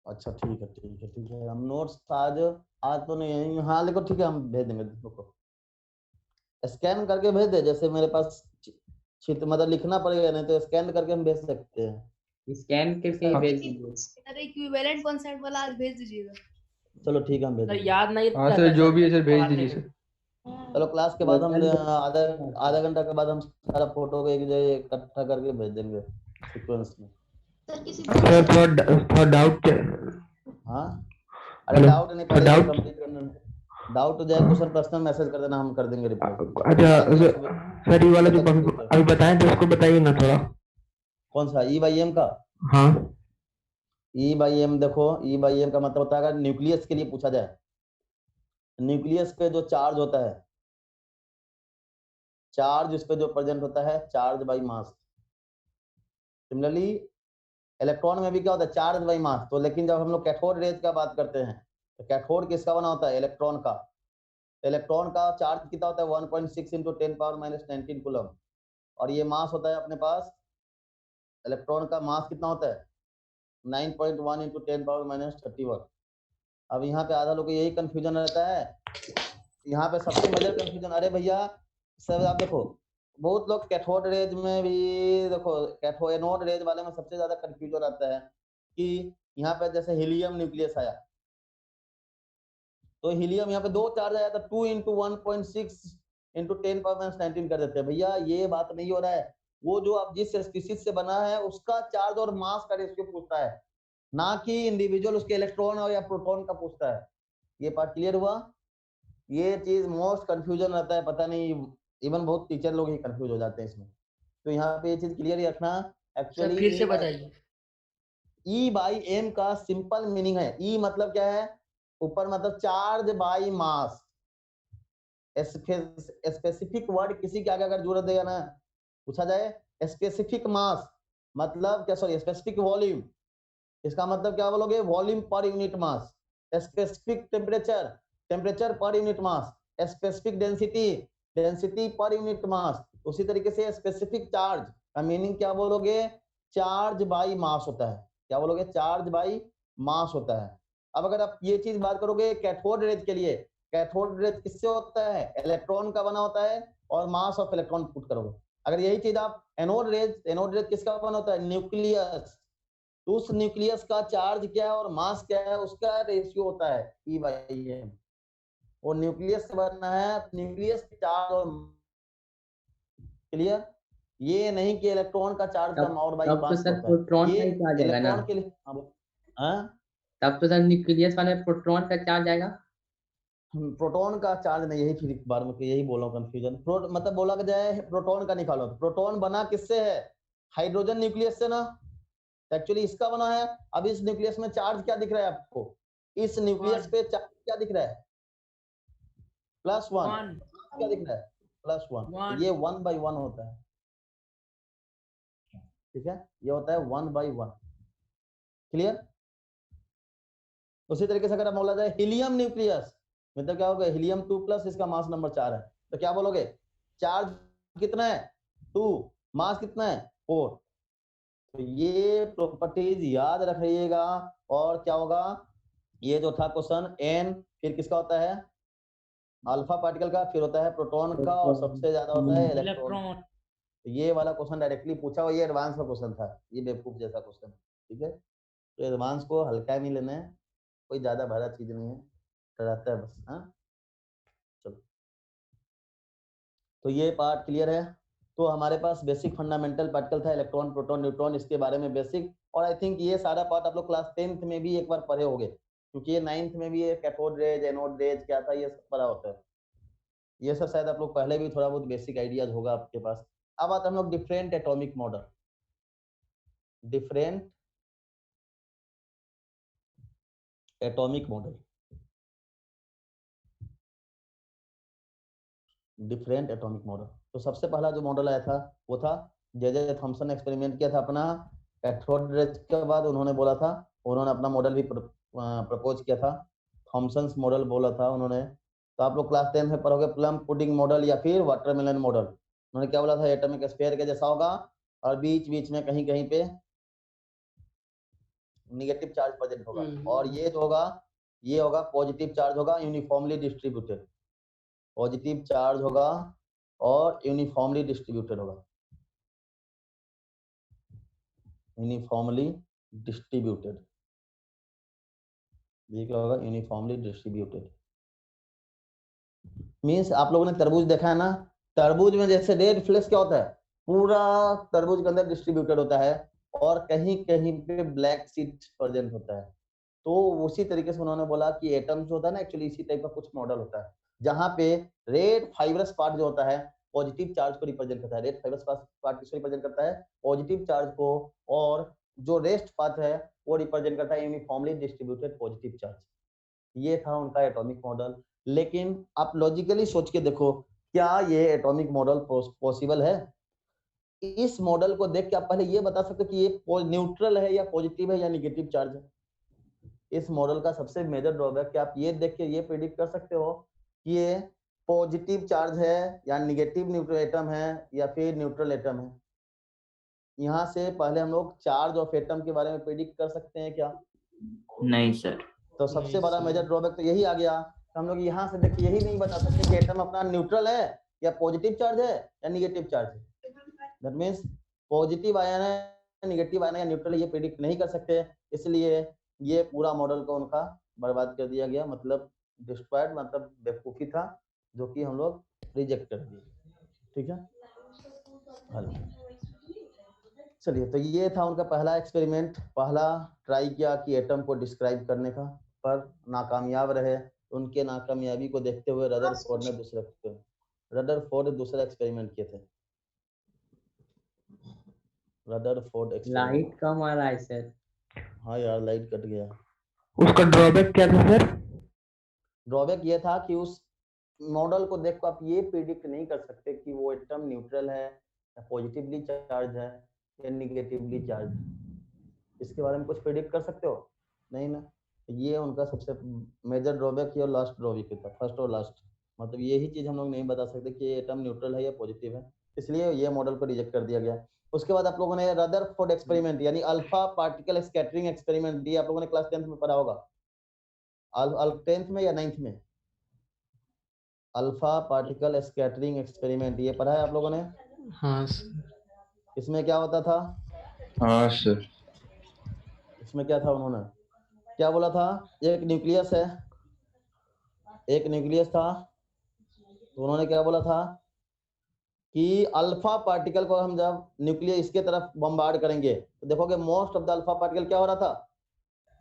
अच्छा ठीक है, ठीक है, ठीक है, हम नोट्स आज आज तो नहीं, हाँ देखो ठीक है, हम भेज देंगे। रुको, स्कैन करके भेज दे, जैसे मेरे पास मतलब लिखना पड़ेगा, नहीं तो स्कैन करके हम भेज सकते हैं। स्कैन करके ही हाँ। भेज दीजिए। सर इक्विवेलेंट कॉन्सेप्ट वाला आज भेज दीजिएगा। चलो ठीक है, हम भेज सर देंगे। याद नहीं हाँ रहता सर, जो भी है सर भेज पढ़ाते दीजिए हैं। सर। चलो क्लास के बाद हम लोकल आधा घंटा के बाद हम सारा फोटो को एक जगह इकट्ठा करके भेज देंगे सीक्वेंस में। सर किसी सर थोड़ा डाउट। हाँ, अरे हेलो, डाउट नहीं, पहले डाउट। कंप्लीट करना। डाउट हो जाए क्वेश्चन पर्सनल मैसेज कर देना, हम कर देंगे रिप्लाई। अच्छा सर, ये वाला जो अभी बताएं तो उसको बताइए ना थोड़ा। कौन सा E/m का? हाँ E/m देखो, E/m का मतलब होता है, अगर न्यूक्लियस के लिए पूछा जाए, न्यूक्लियस पे जो चार्ज होता है, चार्ज उस पे जो प्रेजेंट होता है, charge by mass. Similarly electron में भी क्या होता है, चार्ज बाई मास। तो लेकिन जब हम लोग कैथोड रेज का बात करते हैं, तो कैथोड किसका बना होता है? इलेक्ट्रॉन का। इलेक्ट्रॉन का चार्ज कितना होता है? 1.6 × 10⁻⁻19 कूलम। और ये मास होता है अपने पास, इलेक्ट्रॉन का मास कितना होता है? 9.1 × 10⁻31। अब यहाँ पे आधा लोग को यही कंफ्यूजन रहता है, यहाँ पे सबसे मेजर कंफ्यूजन। अरे भैया सर आप देखो, बहुत लोग कैथोड रेज में भी देखो, कैथोड एनोड रेज वाले में सबसे ज्यादा कंफ्यूजन आता है कि यहाँ पे जैसे हीलियम न्यूक्लियस आया, तो हीलियम यहाँ पे 2 चार्ज आया, तो 2 × 1.6 × 10⁻19 कर देते हैं। भैया ये बात नहीं हो रहा है, वो जो आप जिस स्पीशीज से बना है उसका चार्ज और मास का रेशियो पूछता है, ना कि इंडिविजुअल उसके इलेक्ट्रॉन और या प्रोटॉन का पूछता है। ये पार्ट क्लियर हुआ? ये चीज मोस्ट कंफ्यूजन रहता है, पता नहीं, इवन बहुत टीचर लोग ही कंफ्यूज हो जाते हैं इसमें। तो यहाँ पे ये चीज क्लियर ही रखना। सर एक्चुअली फिर से बताइए। E/m का सिंपल मीनिंग है, E मतलब क्या है? ऊपर मतलब charge by mass. Specific word किसी के आगे अगर जरूरत देगा ना, पूछा जाए स्पेसिफिक मास मतलब क्या, सॉरी स्पेसिफिक वॉल्यूम, इसका मतलब क्या बोलोगे? Volume per unit mass. Specific temperature, temperature per unit mass. Specific density, density per unit mass. उसी तरीके से स्पेसिफिक चार्ज का मीनिंग क्या बोलोगे, चार्ज बाई मास होता है। क्या बोलोगे, चार्ज बाई मास होता है। अब अगर आप ये चीज बात करोगे कैथोड रेज के लिए, कैथोड रेज किससे होता है, इलेक्ट्रॉन का बना होता है और मास ऑफ इलेक्ट्रॉन पुट करोगे। अगर यही चीज आप एनोड रेज किसका बना होता है, न्यूक्लियस। तो उस न्यूक्लियस का चार्ज क्या है और मास क्या है, उसका रेशियो होता है E/m। और न्यूक्लियस से बनना है, न्यूक्लियस चार्ज और क्लियर, ये नहीं कि इलेक्ट्रॉन का चार्ज का नॉट बाई तब तो मास सर होता है। प्रोटॉन ये का ही चार्ज आएगा ना, इलेक्ट्रॉन के लिए हाँ? तब तो सर न्यूक्लियस वाले प्रोटॉन का चार्ज आएगा। प्रोटॉन का चार्ज नहीं, यही फिर बार में यही बोला कंफ्यूजन। मतलब बोला कि जाए प्रोटॉन का निकालो, तो प्रोटॉन बना किससे है, हाइड्रोजन न्यूक्लियस से ना। एक्चुअली इसका बना है। अब इस न्यूक्लियस में चार्ज क्या दिख रहा है आपको, इस न्यूक्लियस पे चार्ज क्या दिख रहा है, +1। क्या दिख रहा है, +1। ये 1/1 होता है, ठीक है, ये होता है 1/1। क्लियर। उसी तरीके से अगर बोला जाए हीलियम न्यूक्लियस, मतलब क्या होगा, हीलियम-2+, इसका मास नंबर 4 है, तो क्या बोलोगे, चार्ज कितना है 2, मास कितना है 4। तो ये प्रॉपर्टीज याद रखिएगा। और क्या होगा, ये जो था क्वेश्चन n फिर किसका होता है, अल्फा पार्टिकल का, फिर होता है प्रोटॉन का, और सबसे ज्यादा होता है इलेक्ट्रॉन। तो ये वाला क्वेश्चन डायरेक्टली पूछा हुआ, ये एडवांस का क्वेश्चन था, ये बेवकूफ जैसा क्वेश्चन, ठीक है। तो एडवांस को हल्का नहीं लेना है, कोई ज्यादा भारी चीज नहीं है, रहता है बस। हाँ चलो, तो ये पार्ट क्लियर है। तो हमारे पास बेसिक फंडामेंटल पार्टिकल था, इलेक्ट्रॉन, प्रोटॉन, न्यूट्रॉन, इसके बारे में बेसिक। और आई थिंक ये सारा पार्ट आप लोग क्लास 10th में भी एक बार पढ़े होंगे, क्योंकि ये 9th में भी ये कैथोड रेज, एनोड रेज क्या था, ये सब पढ़ा होता है। ये सब शायद आप लोग पहले भी थोड़ा बहुत बेसिक आइडियाज होगा आपके पास। अब आते हम लोग different atomic model, different atomic model, different atomic model. तो सबसे पहला जो मॉडल आया था वो था जे थॉमसन ने एक्सपेरिमेंट किया था अपना कैथोड रेज के बाद। उन्होंने बोला था, उन्होंने अपना मॉडल भी प्रपोज किया था, थॉमसन्स मॉडल बोला था उन्होंने। तो आप लोग क्लास 10 में पढ़ोगे प्लम पुडिंग मॉडल या फिर वाटरमेलन मॉडल। उन्होंने क्या बोला था, एटॉमिक स्फीयर के जैसा होगा और बीच बीच में कहीं कहीं पे निगेटिव चार्ज प्रेजेंट होगा, और ये जो होगा ये होगा पॉजिटिव चार्ज होगा, यूनिफॉर्मली डिस्ट्रीब्यूटेड। पॉजिटिव चार्ज होगा और यूनिफॉर्मली डिस्ट्रीब्यूटेड होगा, यूनिफॉर्मली डिस्ट्रीब्यूटेड। ये क्या होगा, यूनिफॉर्मली डिस्ट्रीब्यूटेड। मींस आप लोगों ने तरबूज देखा है ना, तरबूज में जैसे रेड फ्लेक्स क्या होता है, पूरा तरबूज के अंदर डिस्ट्रीब्यूटेड होता है, और कहीं कहीं पे ब्लैक सीड प्रेजेंट होता है। तो उसी तरीके से उन्होंने बोला कि एटम जो होता है ना, एक्चुअली इसी टाइप का कुछ मॉडल होता है, जहां पे रेड फाइब्रस पार्ट जो होता है पॉजिटिव चार्ज को रिप्रेजेंट करता है। रेड फाइब्रस पार्ट किसको रिप्रेजेंट करता है, पॉजिटिव चार्ज को, और जो रेस्ट पार्ट है वो रिप्रेजेंट करता है यूनिफॉर्मली डिस्ट्रीब्यूटेड पॉजिटिव चार्ज। ये था उनका एटॉमिक मॉडल। लेकिन आप लॉजिकली सोच के देखो, क्या ये एटॉमिक मॉडल पॉसिबल है? इस मॉडल को देख के आप पहले ये बता सकते हो कि ये न्यूट्रल है या पॉजिटिव है या निगेटिव चार्ज है। इस मॉडल का सबसे मेजर ड्रॉबैक कि आप ये देख के ये प्रिडिक्ट कर सकते हो कि ये पॉजिटिव चार्ज है या निगेटिव न्यूट्रल एटम है या फिर न्यूट्रल एटम है। यहाँ से पहले हम लोग चार्ज ऑफ एटम के बारे में प्रिडिक्ट कर सकते हैं क्या? नहीं सर। तो सबसे बड़ा मेजर ड्रॉबैक तो यही आ गया। तो हम लोग यहाँ से देख के यही नहीं बता सकते कि एटम अपना न्यूट्रल है या पॉजिटिव चार्ज है या निगेटिव चार्ज है। दैट मीन्स पॉजिटिव आयन है, निगेटिव आयन है या न्यूट्रल, ये प्रिडिक्ट नहीं कर सकते। इसलिए ये पूरा मॉडल को उनका बर्बाद कर दिया गया, मतलब डिस्ट्रॉयड, मतलब बेवकूफी था, जो कि हम लोग रिजेक्ट कर दिए। ठीक है, चलिए, तो ये था उनका पहला एक्सपेरिमेंट, पहला ट्राई किया कि एटम को डिस्क्राइब करने का, पर नाकामयाब रहे। उनके नाकामयाबी को देखते हुए रदरफोर्ड ने दूसरा एक्सपेरिमेंट किए थे। Rutherford experiment. लाइट कम आ रहा है सर। हाँ यार, लाइट कट गया। उसका ड्रॉबैक क्या था सर? ड्रॉबैक ये था कि उस मॉडल को देख कर आप ये प्रिडिक्ट नहीं कर सकते कि वो एटम न्यूट्रल है या पॉजिटिवली चार्ज है या निगेटिवली चार्ज है। इसके बारे में कुछ प्रिडिक्ट कर सकते हो? नहीं ना। ये उनका सबसे मेजर ड्रॉबैक और लास्ट ड्रॉबैक था, फर्स्ट और लास्ट। मतलब यही चीज हम लोग नहीं बता सकते कि एटम न्यूट्रल है या पॉजिटिव है, इसलिए ये मॉडल को रिजेक्ट कर दिया गया। उसके बाद आप लोगों ने रदरफोर्ड एक्सपेरिमेंट यानी अल्फा पार्टिकल स्कैटरिंग एक्सपेरिमेंट, ये आप लोगों ने क्लास 10th में पढ़ा होगा, 10th में या 9th में, अल्फा पार्टिकल स्कैटरिंग एक्सपेरिमेंट ये पढ़ा है आप लोगों ने? हाँ सर। इसमें क्या होता था? हाँ सर। इसमें क्या था, उन्होंने क्या बोला था? एक न्यूक्लियस है, एक न्यूक्लियस था, तो उन्होंने क्या बोला था कि अल्फा पार्टिकल को हम जब न्यूक्लियस इसके तरफ बम्बार्ड करेंगे तो देखोगे most of the alpha particle क्या हो रहा था?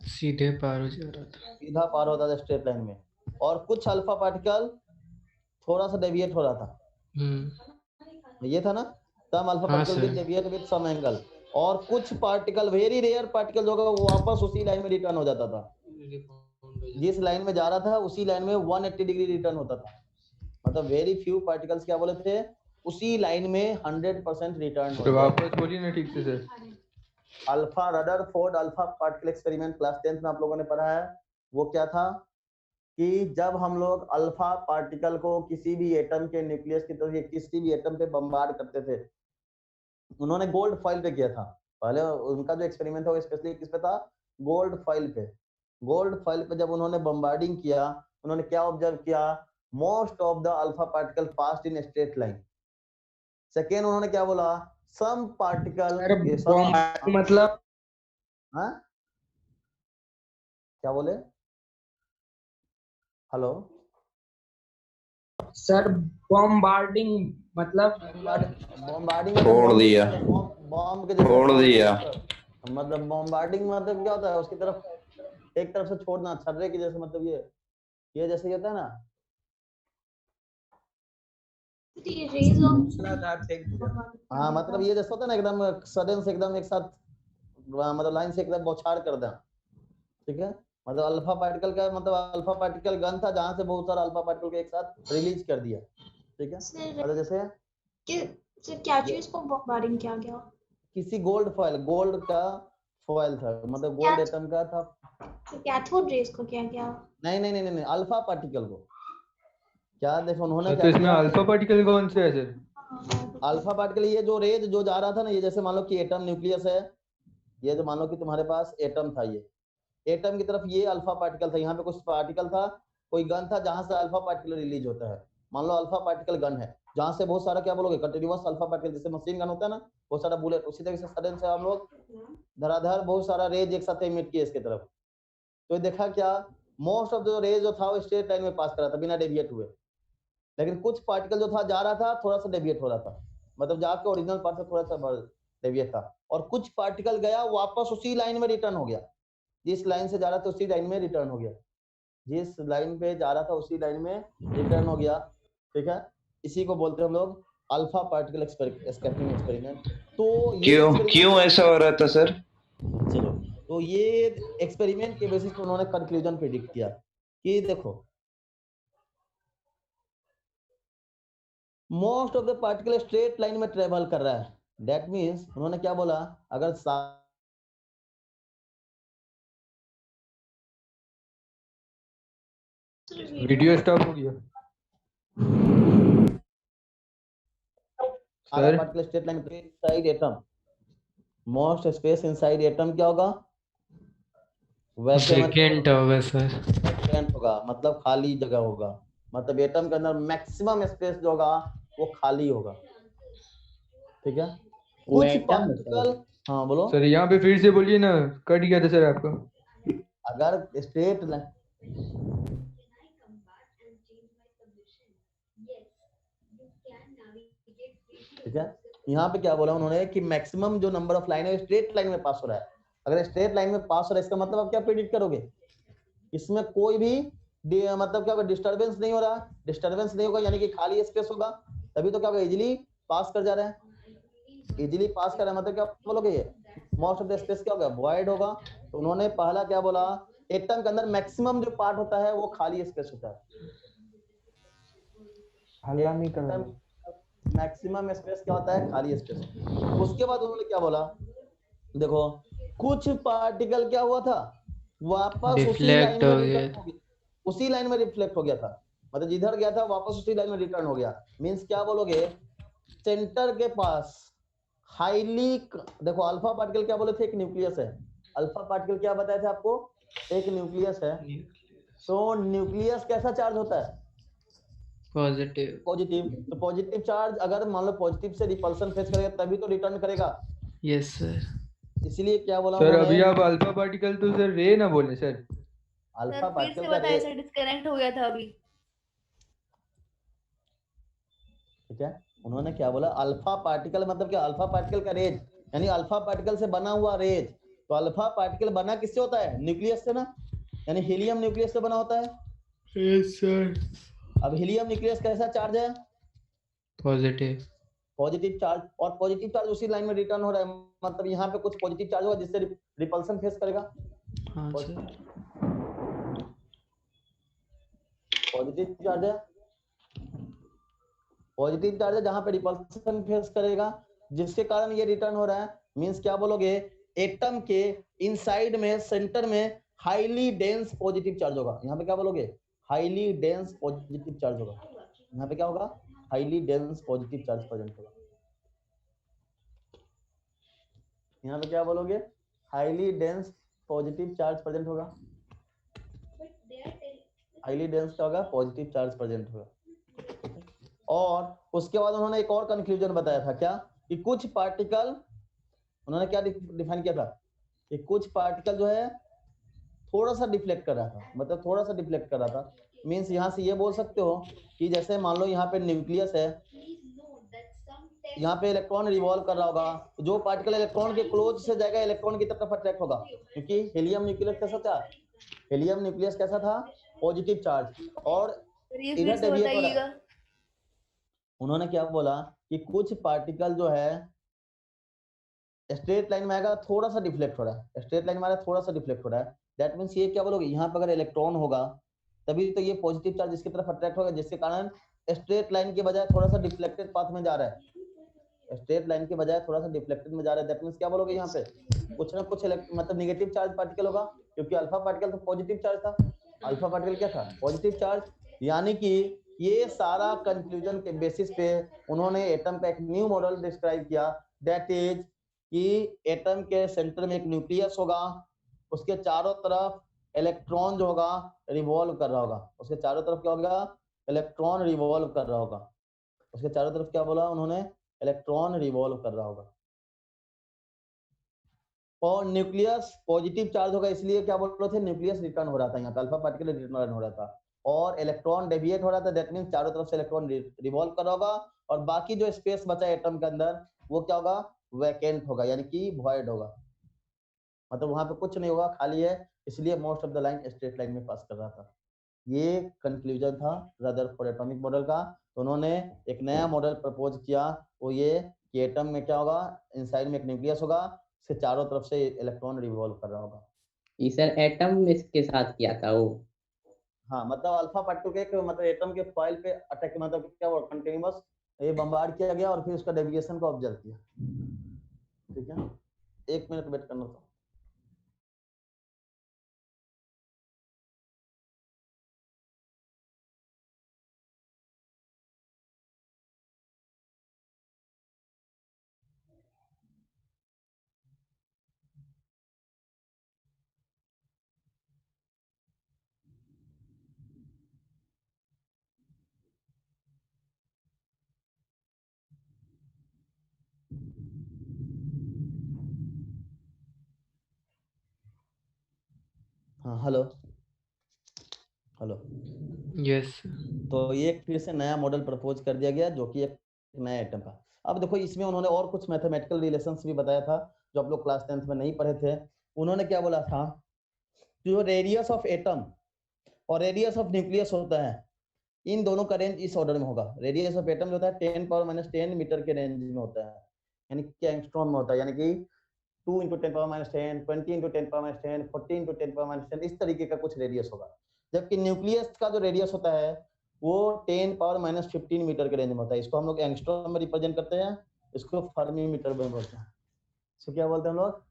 सीधे पार हो जा रहा था। सीधा पार होता था स्ट्रेट लाइन में, और कुछ अल्फा पार्टिकल थोड़ा सा डेविएट हो रहा था, ये था ना, सम अल्फा हाँ particle will sir. Deviate with some angle, और कुछ पार्टिकल वेरी रेयर पार्टिकल जो होगा वो वापस उसी लाइन में रिटर्न हो जाता था, जिस लाइन में जा रहा था उसी लाइन में 180 डिग्री रिटर्न होता था। मतलब वेरी फ्यू पार्टिकल्स क्या बोले थे, उसी लाइन में 100% रिटर्न हो तो जाए। वापस बोलिए ना ठीक से sir. Alpha Rutherford alpha particle experiment class 10th में आप लोगों ने पढ़ा है। वो क्या था कि जब हम लोग अल्फा पार्टिकल को किसी भी एटम के न्यूक्लियस की तरफ या किसी भी एटम पे बम्बार्ड करते थे, उन्होंने गोल्ड फॉइल पे किया था। पहले उनका जो एक्सपेरिमेंट था वो स्पेशली किस पे था? गोल्ड फॉइल पे। गोल्ड फॉइल पे जब उन्होंने बम्बार्डिंग किया, उन्होंने क्या ऑब्जर्व किया? Most of the alpha particle passed in straight line. Second उन्होंने क्या बोला? सम पार्टिकल मतलब हाँ क्या बोले? हेलो सर बॉम्बार्डिंग मतलब बॉम्बार्डिंग छोड़ दिया। बॉम्ब के जैसे छोड़ दिया। मतलब बॉम्बार्डिंग मतलब क्या होता है? उसकी तरफ एक तरफ से छोड़ना, छर्रे की जैसे, मतलब ये जैसे ही होता है ना। ये रेज ऑफ हाँ मतलब ये जैसे होता है ना, एकदम सडन से एकदम एक साथ, मतलब लाइन से एकदम बौछार कर दें, ठीक है। मतलब अल्फा पार्टिकल का मतलब अल्फा पार्टिकल गन था जहां से बहुत सारा अल्फा पार्टिकल को एक साथ रिलीज कर दिया, ठीक है। मतलब जैसे क्या चीज को बॉम्बार्डिंग किया गया? किसी गोल्ड फॉइल, गोल्ड का फॉइल था, मतलब गोल्ड एटम का था। कैथोड रेज को क्या गया? नहीं, अल्फा पार्टिकल को क्या देखो उन्होंने तो क्या इसमें किया? अल्फा पार्टिकल कौन से है सर? अल्फा पार्टिकल ये जो रेज जो जा रहा था ना, ये जैसे मान लो कि एटम न्यूक्लियस है, ये जो मान लो कि तुम्हारे पास एटम था, ये एटम की तरफ ये अल्फा पार्टिकल था, यहाँ पे कुछ पार्टिकल था, कोई गन था जहां से अल्फा पार्टिकल रिलीज होता है। मान लो अल्फा पार्टिकल गन है जहां से बहुत सारा क्या बोलोगे, कंटिन्यूअस अल्फा पार्टिकल, जैसे मशीन गन होता है ना, बहुत सारा बुलेट, उसी तरह से सडन से हम लोग धराधर बहुत सारा रेज एक साथ इमिट किए इसके तरफ। तो देखा क्या, मोस्ट ऑफ द रेज जो था वो स्ट्रेट लाइन में पास कर रहा था बिना डेविएट हुए, लेकिन कुछ पार्टिकल जो था जा रहा था थोड़ा सा डेविएट हो रहा था, मतलब जाके ओरिजिनल पार्ट से थोड़ा सा डेविएट था, और कुछ पार्टिकल गया वापस उसी लाइन में रिटर्न हो गया, जिस लाइन से जा रहा था उसी लाइन में रिटर्न हो गया, जिस लाइन पे जा रहा था उसी लाइन में रिटर्न हो गया, ठीक है। इसी को बोलते हैं हम लोग अल्फा पार्टिकल स्कैटरिंग एक्सपेरिमेंट। तो क्यों ऐसा हो रहा था सर? चलो, तो ये एक्सपेरिमेंट के बेसिस पे उन्होंने कंक्लूजन प्रेडिक्ट किया कि देखो most of the particle straight line में ट्रेवल कर रहा है। दैट मींस उन्होंने क्या बोला, अगर वीडियो स्टॉप हो गया sir. Particle straight line inside atom, most space inside atom क्या होगा? वेकेंट होगा सर। वेकेंट होगा, मतलब खाली जगह होगा, मतलब एटम के अंदर मैक्सिमम स्पेस जो होगा वो खाली होगा, ठीक है। कुछ पार्टिकल, हाँ बोलो सर यहाँ पे फिर से बोलिए ना, कट गया था सर आपका। अगर स्ट्रेट लाइन, ठीक है, यहाँ पे क्या बोला उन्होंने कि मैक्सिमम जो नंबर ऑफ लाइन है स्ट्रेट लाइन में पास हो रहा है। अगर स्ट्रेट लाइन में पास हो रहा है इसका मतलब आप क्या प्रेडिक्ट करोगे, इसमें कोई भी मतलब क्या होगा, डिस्टर्बेंस नहीं हो रहा, डिस्टर्बेंस नहीं होगा यानी कि खाली स्पेस होगा, तभी तो क्या होगा, इजीली पास कर जा रहा है, इजीली पास कर रहा है, मतलब क्या बोलोगे, ये मोस्ट ऑफ द स्पेस क्या होगा, वॉइड होगा। तो उन्होंने पहला क्या बोला, एटम के अंदर मैक्सिमम जो पार्ट होता है वो खाली स्पेस होता है, हल्ला नहीं करना। मैक्सिमम स्पेस क्या होता है, खाली स्पेस। उसके बाद उन्होंने क्या बोला, देखो कुछ पार्टिकल क्या हुआ था, वापस Deflect हो गया। उसी लाइन में रिफ्लेक्ट हो गया था, मतलब जिधर गया था वापस उसी लाइन में रिटर्न हो गया। मींस क्या बोलोगे, सेंटर के पास हाईली, देखो अल्फा पार्टिकल क्या बोले थे, एक न्यूक्लियस है। अल्फा पार्टिकल क्या बताया था आपको, एक न्यूक्लियस है। तो न्यूक्लियस कैसा चार्ज होता है, पॉजिटिव। पॉजिटिव। तो पॉजिटिव चार्ज अगर मान लो पॉजिटिव से रिपल्सन फेस करेगा तभी तो रिटर्न करेगा। Yes sir. इसीलिए क्या बोला सर उन्होंने, अभी आप अल्फा पार्टिकल तो सर रे ना बोले सर। अल्फा सर फिर पार्टिकल से का बताइए रे, सर, डिस्कनेक्ट हो गया था अभी। ठीक है। उन्होंने क्या बोला, अल्फा पार्टिकल मतलब क्या, अल्फा पार्टिकल का रेज, यानी अल्फा पार्टिकल से बना हुआ रेज। तो अल्फा पार्टिकल बना किससे होता है, न्यूक्लियस से ना, यानी हीलियम न्यूक्लियस से बना होता है। Yes sir. अब हीलियम न्यूक्लियस कैसा चार्ज है, पॉजिटिव। पॉजिटिव चार्ज, और पॉजिटिव चार्ज उसी लाइन में रिटर्न हो रहा है, मतलब यहाँ पे कुछ पॉजिटिव चार्ज होगा जिससे रिपल्सन फेस करेगा। हाँ सर। पॉजिटिव चार्ज है, पॉजिटिव चार्ज है जहां पे रिपल्सन फेस करेगा, जिसके कारण ये रिटर्न हो रहा है। मींस क्या बोलोगे, एटम के इनसाइड में सेंटर में हाईली डेंस पॉजिटिव चार्ज होगा। यहाँ पे क्या बोलोगे, हाईली डेंस पॉजिटिव चार्ज होगा। यहाँ पे क्या होगा, highly dense positive charge present होगा। यहाँ पे क्या बोलोगे, highly dense positive charge present होगा। हाईली डेंस क्या होगा, पॉजिटिव चार्ज प्रेजेंट होगा। और उसके बाद उन्होंने एक और कंक्लूजन बताया था, क्या, कि कुछ पार्टिकल, उन्होंने क्या डिफाइन किया था, कि कुछ पार्टिकल जो है थोड़ा सा डिफ्लेक्ट कर रहा था, मतलब थोड़ा सा डिफ्लेक्ट कर रहा था। मींस यहाँ से ये बोल सकते हो कि जैसे मान लो यहाँ पे न्यूक्लियस है, यहाँ पे इलेक्ट्रॉन रिवॉल्व कर रहा होगा, तो जो पार्टिकल इलेक्ट्रॉन के क्लोज से जाएगा इलेक्ट्रॉन की तरफ अट्रैक्ट होगा, क्योंकि हीलियम न्यूक्लियस कैसा था, हीलियम न्यूक्लियस कैसा था, पॉजिटिव चार्ज, और सर ये इधर फिर से डेविएट हो रहा है। बताइएगा। उन्होंने क्या बोला कि कुछ पार्टिकल जो है स्ट्रेट लाइन में आएगा, थोड़ा सा डिफ्लेक्ट हो रहा है, स्ट्रेट लाइन में आ रहा है, थोड़ा सा डिफ्लेक्ट हो रहा है। दैट मींस ये क्या बोलोगे, यहाँ पे अगर इलेक्ट्रॉन होगा तभी तो ये पॉजिटिव चार्ज इसकी तरफ अट्रैक्ट होगा, जिसके कारण स्ट्रेट लाइन के बजाय थोड़ा सा डिफ्लेक्टेड पाथ में जा रहा है, स्ट्रेट लाइन के बजाय थोड़ा सा डिफ्लेक्टेड में जा रहा है। दैट मींस क्या बोलोगे, यहाँ पे कुछ ना कुछ मतलब नेगेटिव चार्ज पार्टिकल होगा, क्योंकि अल्फा पार्टिकल तो पॉजिटिव चार्ज था, अल्फा पार्टिकल क्या था, पॉजिटिव चार्ज। यानी कि ये सारा कंक्लूजन के बेसिस पे उन्होंने एटम का एक न्यू मॉडल डिस्क्राइब किया, दैट इज कि एटम के सेंटर में एक न्यूक्लियस होगा, उसके चारों तरफ इलेक्ट्रॉन जो होगा रिवॉल्व कर रहा होगा, उसके चारों तरफ क्या होगा, इलेक्ट्रॉन रिवॉल्व कर रहा होगा, उसके चारों तरफ क्या बोला उन्होंने, इलेक्ट्रॉन रिवॉल्व कर रहा होगा। और न्यूक्लियस पॉजिटिव चार्ज होगा, इसलिए क्या बोल रहे थे, न्यूक्लियस रिटर्न हो रहा था, यहाँ पे अल्फा पार्टिकल रिटर्न हो रहा था, और इलेक्ट्रॉन डेविएट हो रहा था। दैट मींस चारों तरफ से इलेक्ट्रॉन रिवॉल्व कर रहा होगा, और बाकी जो स्पेस बचा है एटम के अंदर वो क्या होगा, वैकेंट होगा, यानी कि वॉइड होगा, मतलब वहां पे कुछ नहीं होगा, खाली है, इसलिए most of the line straight line में पास कर रहा था। ये कंक्लूजन था रदरफोर्ड एटॉमिक मॉडल का। तो उन्होंने एक नया मॉडल प्रपोज किया, वो ये कि एटम में क्या होगा, इनसाइड में एक न्यूक्लियस होगा, इसके चारों तरफ से इलेक्ट्रॉन रिवॉल्व कर रहा होगा। ये सर एटम इसके साथ किया था वो। हाँ, मतलब अल्फा पार्टिकल के मतलब एटम के फॉइल पे अटैक, मतलब क्या हुआ, कंटिन्यूअस ये बम्बार्ड किया गया और फिर उसका डेविएशन को ऑब्जर्व किया। ठीक है, 1 मिनट वेट करना था। हाँ, हेलो हेलो। यस। तो ये फिर से नया मॉडल प्रपोज कर दिया गया, जो कि एक नया एटम का। अब देखो इसमें उन्होंने और कुछ मैथमेटिकल रिलेशंस भी बताया था, जो आप लोग क्लास 10th में नहीं पढ़े थे। उन्होंने क्या बोला था, जो रेडियस ऑफ एटम और रेडियस ऑफ न्यूक्लियस होता है, इन दोनों का रेंज इस ऑर्डर में होगा। रेडियस ऑफ एटम जो होता है 10⁻⁻10 मीटर के रेंज में होता है, यानी कि एंगस्ट्रॉम में होता है, यानी कि 2 × 10⁻10, 20 × 10⁻10, 40 × 10⁻10, इस तरीके का कुछ रेडियस होगा। जबकि न्यूक्लियस का जो रेडियस होता है वो 10⁻−15 मीटर के रेंज में होता है। इसको हम लोग एंगस्ट्रॉम में रिप्रेजेंट करते हैं, इसको फर्मी मीटर में बोलते हैं। इसको क्या बोलते हैं हम लोग,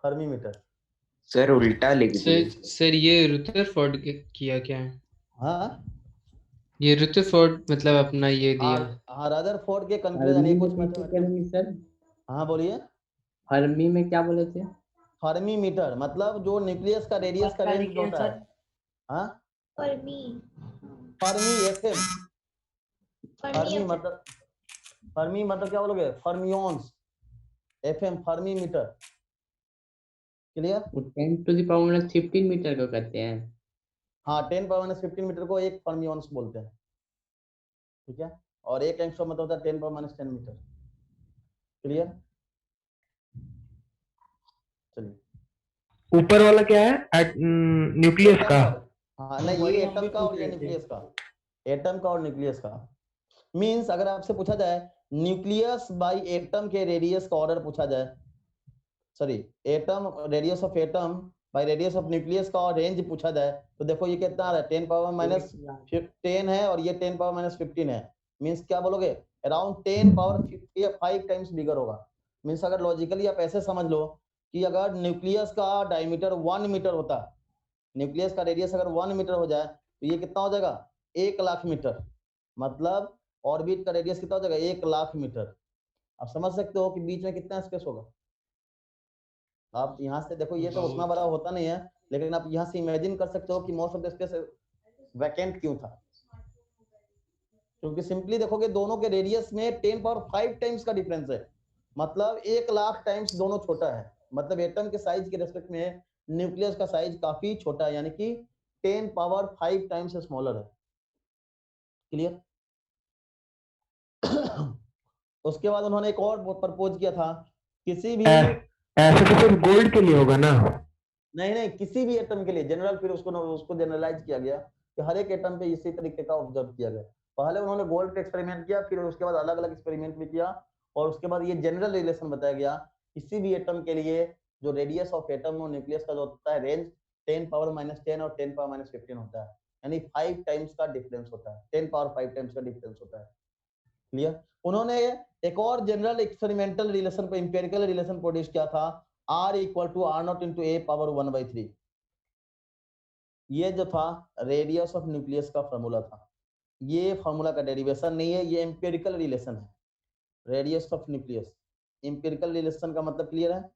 फर्मी मीटर। सर उल्टा लिख दिए। सर ये रुदरफोर्ड किया क्या है? हाँ, ये रुथरफोर्ड मतलब अपना ये दिया। हाँ रदरफोर्ड के कंक्लूजन ये कुछ मैथमेटिक्स। सर हाँ बोलिए। फर्मी में क्या बोले थे? फर्मी मीटर मतलब जो न्यूक्लियस का रेडियस का रेंज होता है। हाँ Fermi Fermi FM. Fermi Fermi मतलब क्या बोलोगे fermions. FM Fermi metre. Clear. वो 10⁻15 मीटर को कहते हैं। हाँ 10⁻15 मीटर को एक फर्मियंस बोलते हैं। ठीक है और एक एंगस्ट्रॉम मतलब होता है 10⁻10 मीटर। क्लियर। चलिए ऊपर वाला क्या है? न्यूक्लियस का। हाँ नहीं ये एटम का और ये न्यूक्लियस का। एटम का और न्यूक्लियस का मींस अगर आपसे पूछा जाए न्यूक्लियस बाय एटम के रेडियस का ऑर्डर पूछा जाए, sorry atom radius of atom by radius of nucleus का और रेंज पूछा जाए तो देखो ये कितना आ रहा है 10⁻−10 है और ये 10⁻−15 है। मींस क्या बोलोगे अराउंड 10⁻55 टाइम्स बिगर होगा। मींस अगर लॉजिकली आप ऐसे समझ लो कि अगर न्यूक्लियस का डायमीटर 1 मीटर होता, न्यूक्लियस का रेडियस अगर 1 मीटर हो जाए तो ये कितना हो जाएगा 1 लाख मीटर। मतलब ऑर्बिट का रेडियस कितना हो जाएगा 1 लाख मीटर। आप समझ सकते हो कि बीच में कितना स्पेस होगा। आप यहाँ से देखो ये तो उतना बड़ा होता नहीं है लेकिन आप यहाँ से इमेजिन कर सकते हो कि most of the space vacant क्यों था। क्योंकि सिंपली देखोगे दोनों के रेडियस में 10⁻5 टाइम्स का डिफरेंस है। मतलब 1 लाख टाइम्स दोनों छोटा है। मतलब एटम के साइज के रेस्पेक्ट में न्यूक्लियस का साइज काफी छोटा है यानी कि 10⁻5 टाइम्स स्मॉलर है। क्लियर। उसके बाद उन्होंने एक और प्रपोज किया था किसी भी ऐसा तो सिर्फ गोल्ड के लिए होगा ना? नहीं किसी भी एटम के लिए जनरल फिर उसको जनरलाइज किया गया कि हर एक एटम पे इसी तरीके का ऑब्जर्व किया गया। पहले उन्होंने गोल्ड पे एक्सपेरिमेंट किया फिर उसके बाद अलग अलग एक्सपेरिमेंट भी किया और उसके बाद ये जनरल रिलेशन बताया गया किसी भी एटम के लिए जो रेडियस ऑफ एटम और न्यूक्लियस का जो होता है रेंज 10⁻10 और 10⁻15 होता है यानी 5 टाइम्स का डिफरेंस होता है 10⁻5 टाइम्स का डिफरेंस होता है। क्लियर। उन्होंने एक और जनरल एक्सपेरिमेंटल रिलेशन को इंपेरिकल रिलेशन प्रोड्यूस किया था R = R0 × A⁻1/3। ये जो था रेडियस ऑफ न्यूक्लियस का फॉर्मूला था। ये फॉर्मूला का डेरिवेशन नहीं है ये एम्पिरिकल रिलेशन है। Radius of nucleus empirical relation का मतलब क्लियर है।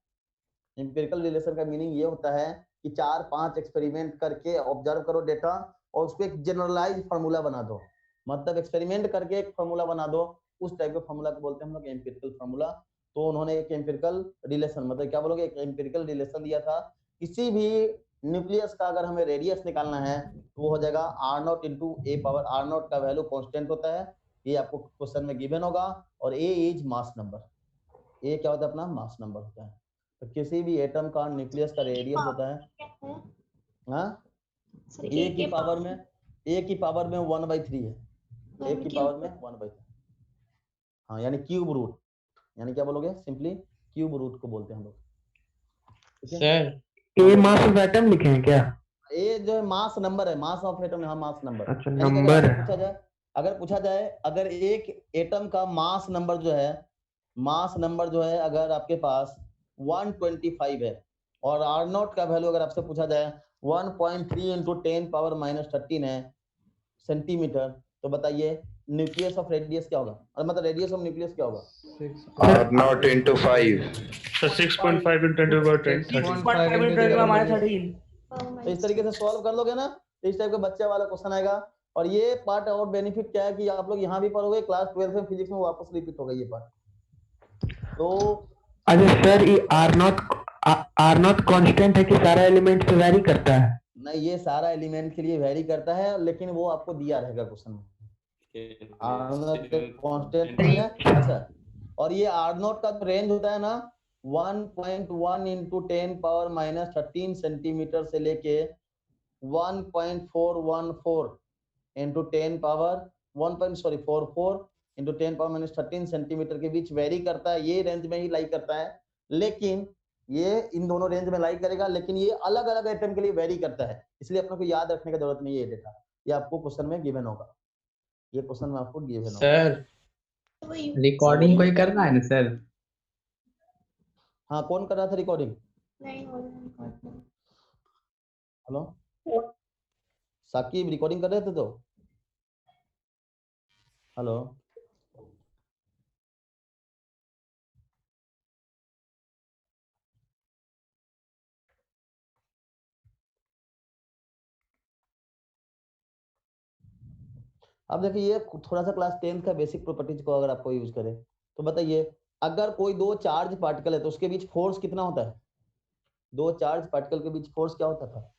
एम्पिरिकल रिलेशन का मीनिंग ये होता है कि 4-5 एक्सपेरिमेंट करके ऑब्जर्व करो डेटा और उसको एक जनरलाइज फार्मूला बना दो। मतलब एक्सपेरिमेंट करके एक फार्मूला बना दो उस टाइप के फार्मूला को बोलते हैं हम लोग एम्पिरिकल फार्मूला। तो उन्होंने एक एम्पिरिकल रिलेशन मतलब क्या बोलोगे एक एम्पिरिकल रिलेशन दिया था किसी भी न्यूक्लियस का अगर हमें रेडियस निकालना है तो वो हो जाएगा R0 × A⁻। R0 का वैल्यू कांस्टेंट होता है ये आपको क्वेश्चन में गिवन होगा और A इज मास नंबर। ए क्या होता है अपना मास नंबर होता है। तो किसी भी एटम का न्यूक्लियस का रेडियस होता है हाँ ए की पावर में 1/3 है। ए की पावर में 1/3 हाँ यानी क्यूब रूट यानी क्या बोलोगे सिंपली क्यूब रूट को बोलते हैं हम लोग। Sir A mass of atom लिखे हैं क्या? ए जो है मास नंबर है मास ऑफ एटम हाँ मास नंबर। अच्छा यानी कि नंबर अगर पूछा जाए अगर एक एटम का मास नंबर जो है अगर आपके पास 125 है और R0 का वैल्यू अगर आपसे पूछा जाए 1.3 × 10⁻−13 है सेंटीमीटर तो बताइए न्यूक्लियस ऑफ रेडियस क्या होगा मतलब रेडियस ऑफ न्यूक्लियस क्या होगा R0 × 5 So 6.5 × 10⁻10 13. तो इस तरीके से सॉल्व कर लोगे ना तो इस टाइप का बच्चे वाला क्वेश्चन आएगा। और ये पार्ट और बेनिफिट क्या है कि आप लोग यहाँ भी पढ़ोगे क्लास 12 में फिजिक्स में वापस रिपीट होगा ये पार्ट। तो अच्छा सर ये R0 कांस्टेंट है कि सारा एलिमेंट से वैरी करता है? नहीं ये सारा एलिमेंट के लिए वेरी करता है लेकिन वो आपको दिया रहेगा क्वेश्चन में कांस्टेंट नहीं है। अच्छा और ये R0 का रेंज होता है ना 1.1 × 10⁻−13 सेंटीमीटर से लेके 1.414 × 10⁻44 × 10⁻13 सेंटीमीटर के बीच वेरी करता है। ये रेंज में ही लाई करता है लेकिन ये इन दोनों रेंज में लाई करेगा लेकिन ये अलग अलग आइटम के लिए वेरी करता है इसलिए अपने को याद रखने की जरूरत नहीं है। ये डेटा ये आपको क्वेश्चन में गिवन होगा। ये क्वेश्चन में आपको गिवन होगा। सर रिकॉर्डिंग कोई कर रहा है ना सर? हाँ कौन कर रहा था रिकॉर्डिंग? नहीं हो रहा है। हेलो साकिब रिकॉर्डिंग कर रहे थे तो हेलो अब देखिए ये थोड़ा सा क्लास 10th का बेसिक प्रॉपर्टीज को अगर आपको यूज करें तो बताइए, अगर कोई दो चार्ज पार्टिकल है तो उसके बीच फोर्स कितना होता है? दो चार्ज पार्टिकल के बीच फोर्स क्या होता था?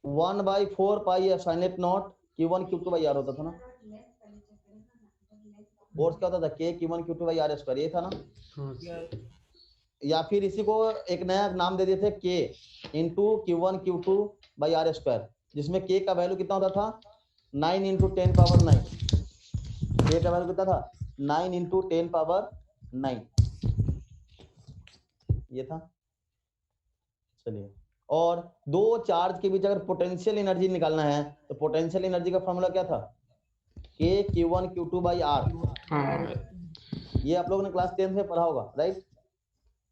1/4 pi epsilon not Q1 Q2 by R होता था ना। फोर्स क्या होता था? K Q1 Q2 by R square, ये था ना। या फिर इसी को एक नया नाम दे दिए थे K into Q1 Q2 by R square, जिसमें K का वैल्यू कितना होता था? 9 इंटू 10 पावर 9। K का वैल्यू कितना था? 9 इंटू 10 पावर 9, ये था। चलिए, और दो चार्ज के बीच अगर पोटेंशियल एनर्जी निकालना है तो पोटेंशियल एनर्जी का फॉर्मूला क्या था? K Q1 Q2 by R। ये आप लोगों ने क्लास 10 में पढ़ा होगा, राइट?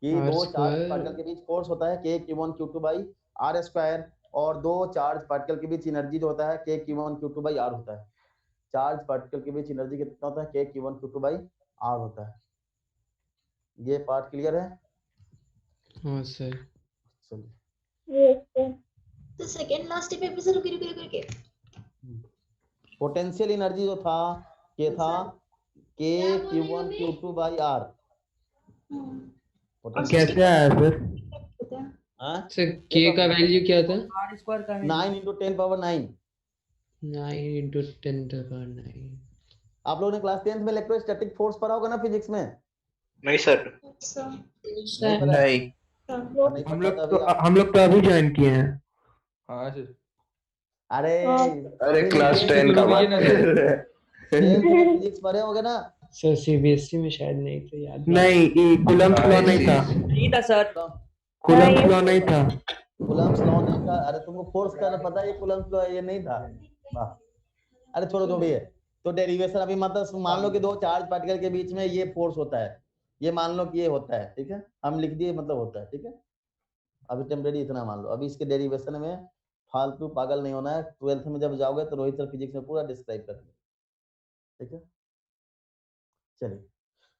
कि दो चार्ज पार्टिकल के बीच फोर्स होता है K Q1 Q2 by R square, और दो चार्ज पार्टिकल के बीच एनर्जी जो होता है K Q1 Q2 by R होता है। चार्ज पार्टिकल के बीच एनर्जी कितना होता है? K Q1 Q2 by R होता है। ये पार्ट क्लियर है? हाँ सर। चलिए, तो सेकंड लास्ट स्टेप पे सर रुके पोटेंशियल एनर्जी जो था ये था K Q1 Q2 by R। कैसे आया सर? सर के का वैल्यू क्या था? आर स्क्वायर का 9 इंटू 10 पावर 9। 9 इंटू 10⁻⁹। आप लोगों ने क्लास 10th में इलेक्ट्रोस्टैटिक फोर्स पढ़ा होगा ना फिजिक्स में? नहीं सर। नहीं पढ़ा? नहीं। नहीं पढ़ा तो अभी आप, हम लोग तो अभी ज्वाइन किए हैं। हाँ सर। अरे अरे क्लास 10 का बात कर रहे हैं। फिजिक्स पढ़े होगे ना? सर सीबीएसई में शायद नहीं तो याद नहीं, ये कूलम्ब्स लॉ नहीं था। नहीं था सर। कूलम्ब्स लॉ नहीं था। कूलम्ब्स लॉ नहीं था? अरे तुमको फोर्स का पता है, ये कूलम्ब्स लॉ ये नहीं था। वाह, अरे छोड़ो जो भी है। तो डेरिवेशन अभी मतलब मान लो कि दो चार्ज पार्टिकल के बीच में ये फोर्स होता है, ये मान लो कि ये होता है, ठीक है, हम लिख दिए मतलब होता है, ठीक है। अभी टेम्परेरी इतना मान लो, अभी इसके डेरिवेशन में फालतू पागल नहीं होना है। 12th में जब जाओगे तो रोहित सर फिजिक्स में पूरा डिस्क्राइब करेंगे, ठीक है। चलिए,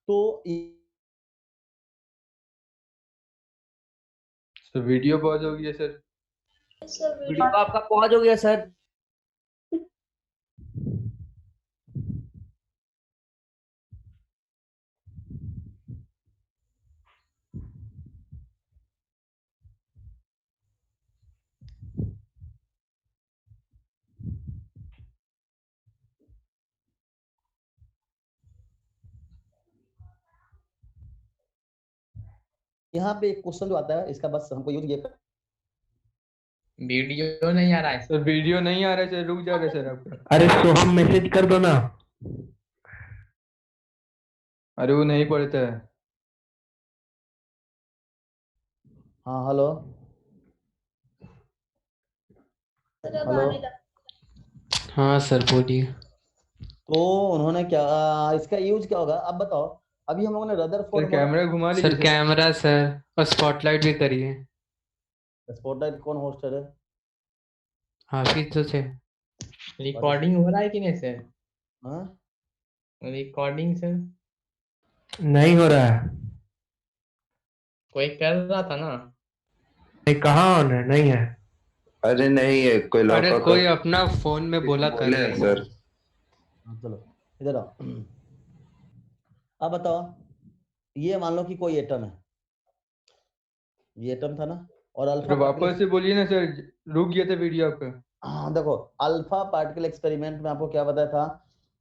तो तो वीडियो पॉज हो गया सर। वीडियो आपका पॉज हो गया सर। यहाँ पे एक क्वेश्चन जो आता है इसका बस हमको यूज ये वीडियो नहीं आ रहा है। सर वीडियो नहीं आ रहा है सर, रुक जा रहा है सर आपका। अरे सोहम मैसेज कर दो ना। अरे वो नहीं पढ़ता है। हाँ हेलो हेलो। हाँ सर बोलिए। तो उन्होंने क्या इसका यूज क्या होगा अब बताओ? अभी हम लोगों ने सर रदरफोर्ड कैमरा घुमा सर लीजिए सर। कैमरा सर, और स्पॉटलाइट भी करिए। स्पॉटलाइट कौन होस्टर है? हाफिज तो थे। रिकॉर्डिंग हो रहा है कि नहीं सर? हाँ रिकॉर्डिंग सर नहीं हो रहा है। कोई कर रहा था ना। नहीं, कहाँ ऑन है? नहीं है। अरे नहीं है, कोई अरे लॉकआउट कोई अपना फोन में बोला कर बोले रहे हैं हैं। सर। चलो इधर आओ। अब बताओ, ये मान लो कि कोई एटम है, ये एटम था ना, और अरे अल्फा वापस से बोलिए ना सर, रुक गया था वीडियो आपका। हाँ देखो, अल्फा पार्टिकल एक्सपेरिमेंट में आपको क्या बताया था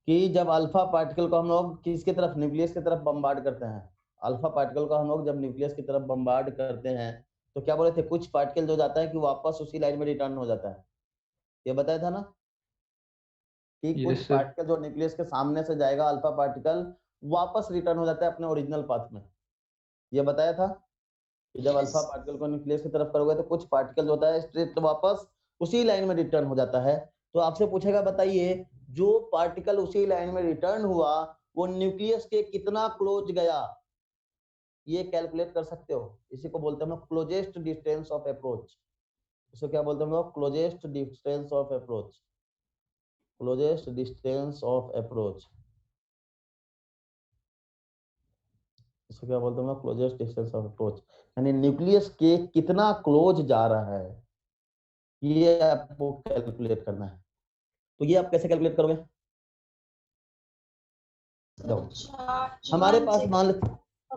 कि जब अल्फा पार्टिकल को हम लोग किसकी तरफ, न्यूक्लियस की तरफ बम्बार्ड करते हैं, अल्फा पार्टिकल को हम लोग जब न्यूक्लियस की तरफ बम्बार्ड करते हैं तो क्या बोले थे, कुछ पार्टिकल जो जाता है कि वापस उसी लाइन में रिटर्न हो जाता है, ये बताया था ना कि कुछ यस सर। पार्टिकल जो न्यूक्लियस के सामने से जाएगा अल्फा पार्टिकल वापस रिटर्न हो जाता है अपने ओरिजिनल पाथ में, ये बताया था कि जब अल्फा पार्टिकल को न्यूक्लियस की तरफ करोगे तो कुछ पार्टिकल जो होता है स्ट्रेट वापस उसी लाइन में रिटर्न हो जाता है। तो आपसे पूछेगा बताइए, जो पार्टिकल उसी लाइन में रिटर्न हुआ वो न्यूक्लियस के कितना क्लोज गया, ये कैलकुलेट कर सकते हो। इसी को बोलते हैं हम लोग क्लोजेस्ट डिस्टेंस ऑफ अप्रोच। इसको क्या बोलते हैं हम लोग? Closest distance of approach. Closest distance of approach, इसको क्या बोलते हैं, क्लोजेस्ट डिस्टेंस ऑफ अप्रोच, यानी न्यूक्लियस के कितना क्लोज जा रहा है, ये आपको कैलकुलेट करना है। तो ये आप कैसे कैलकुलेट करोगे? हमारे पास मान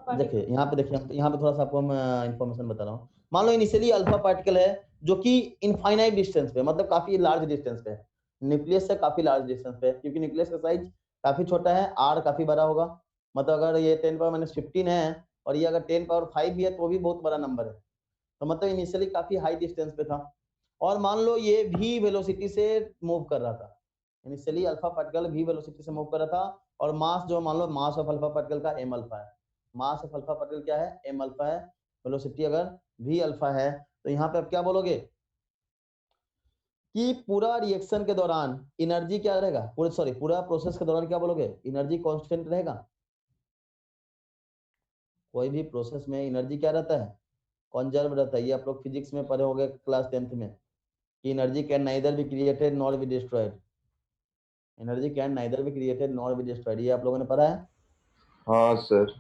देखिए यहाँ पे, देखिए यहाँ पे थोड़ा सा आपको मैं इंफॉर्मेशन बता रहा हूँ। मान लो इनिशियली अल्फा पार्टिकल है जो कि इनफाइनाइट डिस्टेंस पे, मतलब काफी लार्ज डिस्टेंस पे है, न्यूक्लियस से काफी लार्ज डिस्टेंस पे है, क्योंकि न्यूक्लियस का साइज काफी छोटा है, आर काफी बड़ा होगा। मतलब अगर ये 10⁻⁻15 है और ये अगर 10⁻5 भी है तो भी बहुत बड़ा नंबर है। तो मतलब इनिशियली काफी हाई डिस्टेंस पे था, और मान लो ये v वेलोसिटी से मूव कर रहा था। Initially alpha particle v velocity से मूव कर रहा था, और मास जो मान लो मास ऑफ अल्फा पार्टिकल का m अल्फा है, मास ऑफ अल्फा पार्टिकल क्या है, m अल्फा है, वेलोसिटी अगर v अल्फा है, तो यहाँ पे आप क्या बोलोगे कि पूरा रिएक्शन के दौरान एनर्जी क्या रहेगा, पूरा प्रोसेस के दौरान क्या बोलोगे, एनर्जी कांस्टेंट रहेगा। कोई भी प्रोसेस में एनर्जी क्या रहता है, कंजर्व रहता है। ये आप लोग फिजिक्स में पढ़े होंगे क्लास 10th में कि energy can neither be created nor be destroyed, energy can neither be created nor be destroyed, ये आप लोगों ने पढ़ा है। हाँ सर।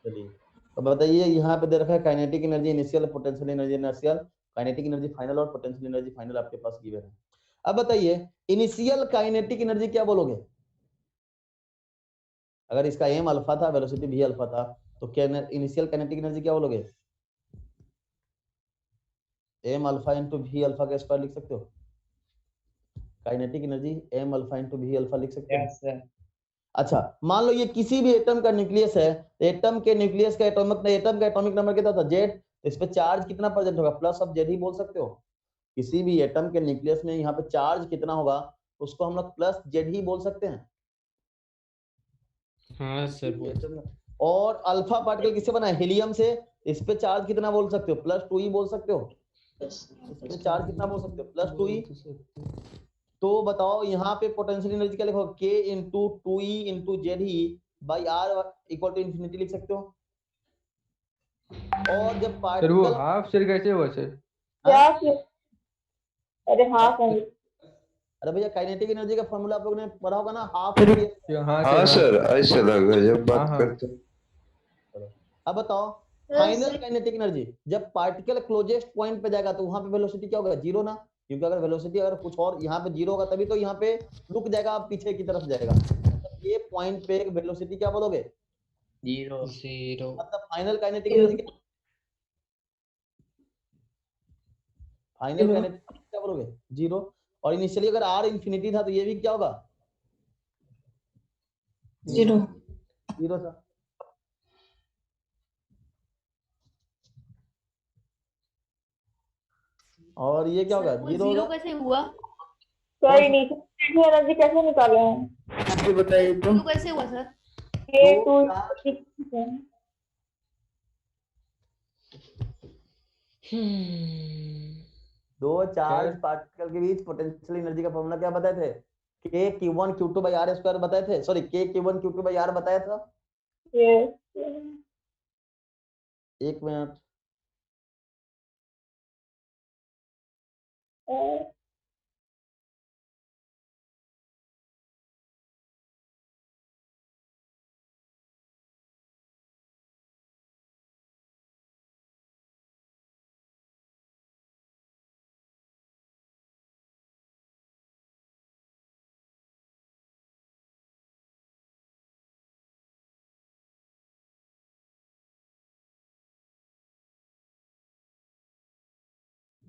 चलिए तो बताइए, यहाँ पे दे रखा है kinetic energy initial, potential energy initial, kinetic energy final और पोटेंशियल एनर्जी फाइनल आपके पास गिवन है। अब बताइए इनिशियल काइनेटिक एनर्जी क्या बोलोगे, अगर इसका m अल्फा था, वेलोसिटी v अल्फा था, तो क्या इनिशियल काइनेटिक एनर्जी क्या बोलोगे, m alpha into v alpha का स्क्वायर लिख सकते हो, kinetic energy m alpha into v alpha लिख सकते हो। Yes sir. अच्छा मान लो ये किसी भी एटम का न्यूक्लियस है, तो एटम के न्यूक्लियस का एटॉमिक नंबर कितना था, जेड, तो इस पे चार्ज कितना प्रेजेंट होगा, प्लस ऑफ जेड ही बोल सकते हो। किसी भी एटम के न्यूक्लियस में यहाँ पे चार्ज कितना होगा, उसको हम लोग प्लस जेड ही बोल सकते हैं। हाँ सर। और अल्फा पार्टिकल किससे बना है, हीलियम से, इस पे चार्ज कितना बोल सकते हो, +2e बोल सकते हो। इस पे चार्ज कितना बोल सकते हो, +2e। तो बताओ यहाँ पे पोटेंशियल एनर्जी क्या लिखोगे, k into 2e into Z ही by R equal to infinity लिख सकते हो। और जब सर वो पार्टिकल हाफ शेल कैसे हुआ सर? अरे हाँ सही। अरे भैया काइनेटिक एनर्जी का फॉर्मूला आप लोगों ने पढ़ा होगा ना, हाफ। हाँ हाँ सर, ऐसे लगा जब बात हाँ। करते। अब बताओ फाइनल काइनेटिक एनर्जी, जब पार्टिकल क्लोजेस्ट पॉइंट पे जाएगा तो वहां पे वेलोसिटी क्या होगा, जीरो ना, क्योंकि अगर वेलोसिटी अगर कुछ और यहाँ पे जीरो होगा तभी तो यहाँ पे रुक जाएगा, पीछे की तरफ जाएगा। मतलब ये पॉइंट पे वेलोसिटी क्या बोलोगे, जीरो। मतलब final kinetic energy, final kinetic क्या बोलोगे, जीरो। और इनिशियली अगर आर इंफिनिटी था तो ये भी क्या होगा, जीरो। जीरो था। और ये क्या होगा, जीरो जीरो होगा। कैसे हुआ, सर नीचे एनर्जी कैसे निकाले हैं, बताइए तो। जीरो कैसे हुआ सर? दो चार्ज पार्टिकल के बीच पोटेंशियल एनर्जी का फॉर्मूला क्या बताए थे, k q1 q2 by r square बताए थे, sorry k q1 q2 by r बताया था। एक मिनट,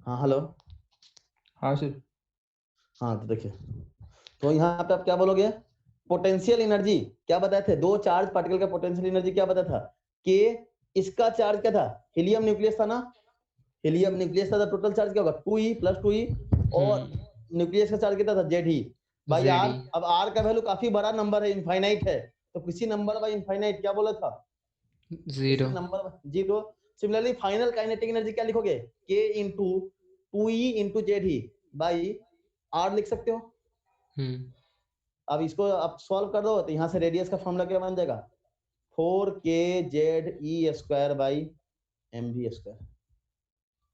हाँ हेलो, हाँ सर। हाँ तो देखिए, तो यहाँ पे आप क्या बोलोगे, पोटेंशियल एनर्जी क्या बताए थे, दो चार्ज पार्टिकल का पोटेंशियल एनर्जी क्या बताया था, कि इसका चार्ज क्या था, हीलियम न्यूक्लियस था ना, हीलियम न्यूक्लियस था, तो टोटल चार्ज क्या होगा 2e + 2e, और न्यूक्लियस का चार्ज कितना था, जेड ही बाई आर। अब आर का वैल्यू काफी बड़ा नंबर है, इनफाइनाइट है, तो किसी नंबर बाई इनफाइनाइट क्या बोला था, zero. Number zero. Similarly final kinetic energy क्या लिखोगे, k into 2e into Z ही बाई आर लिख सकते हो। अब इसको आप सॉल्व कर दो तो यहाँ से रेडियस का फॉर्मूला क्या बन जाएगा, 4kZe² बाई mv²।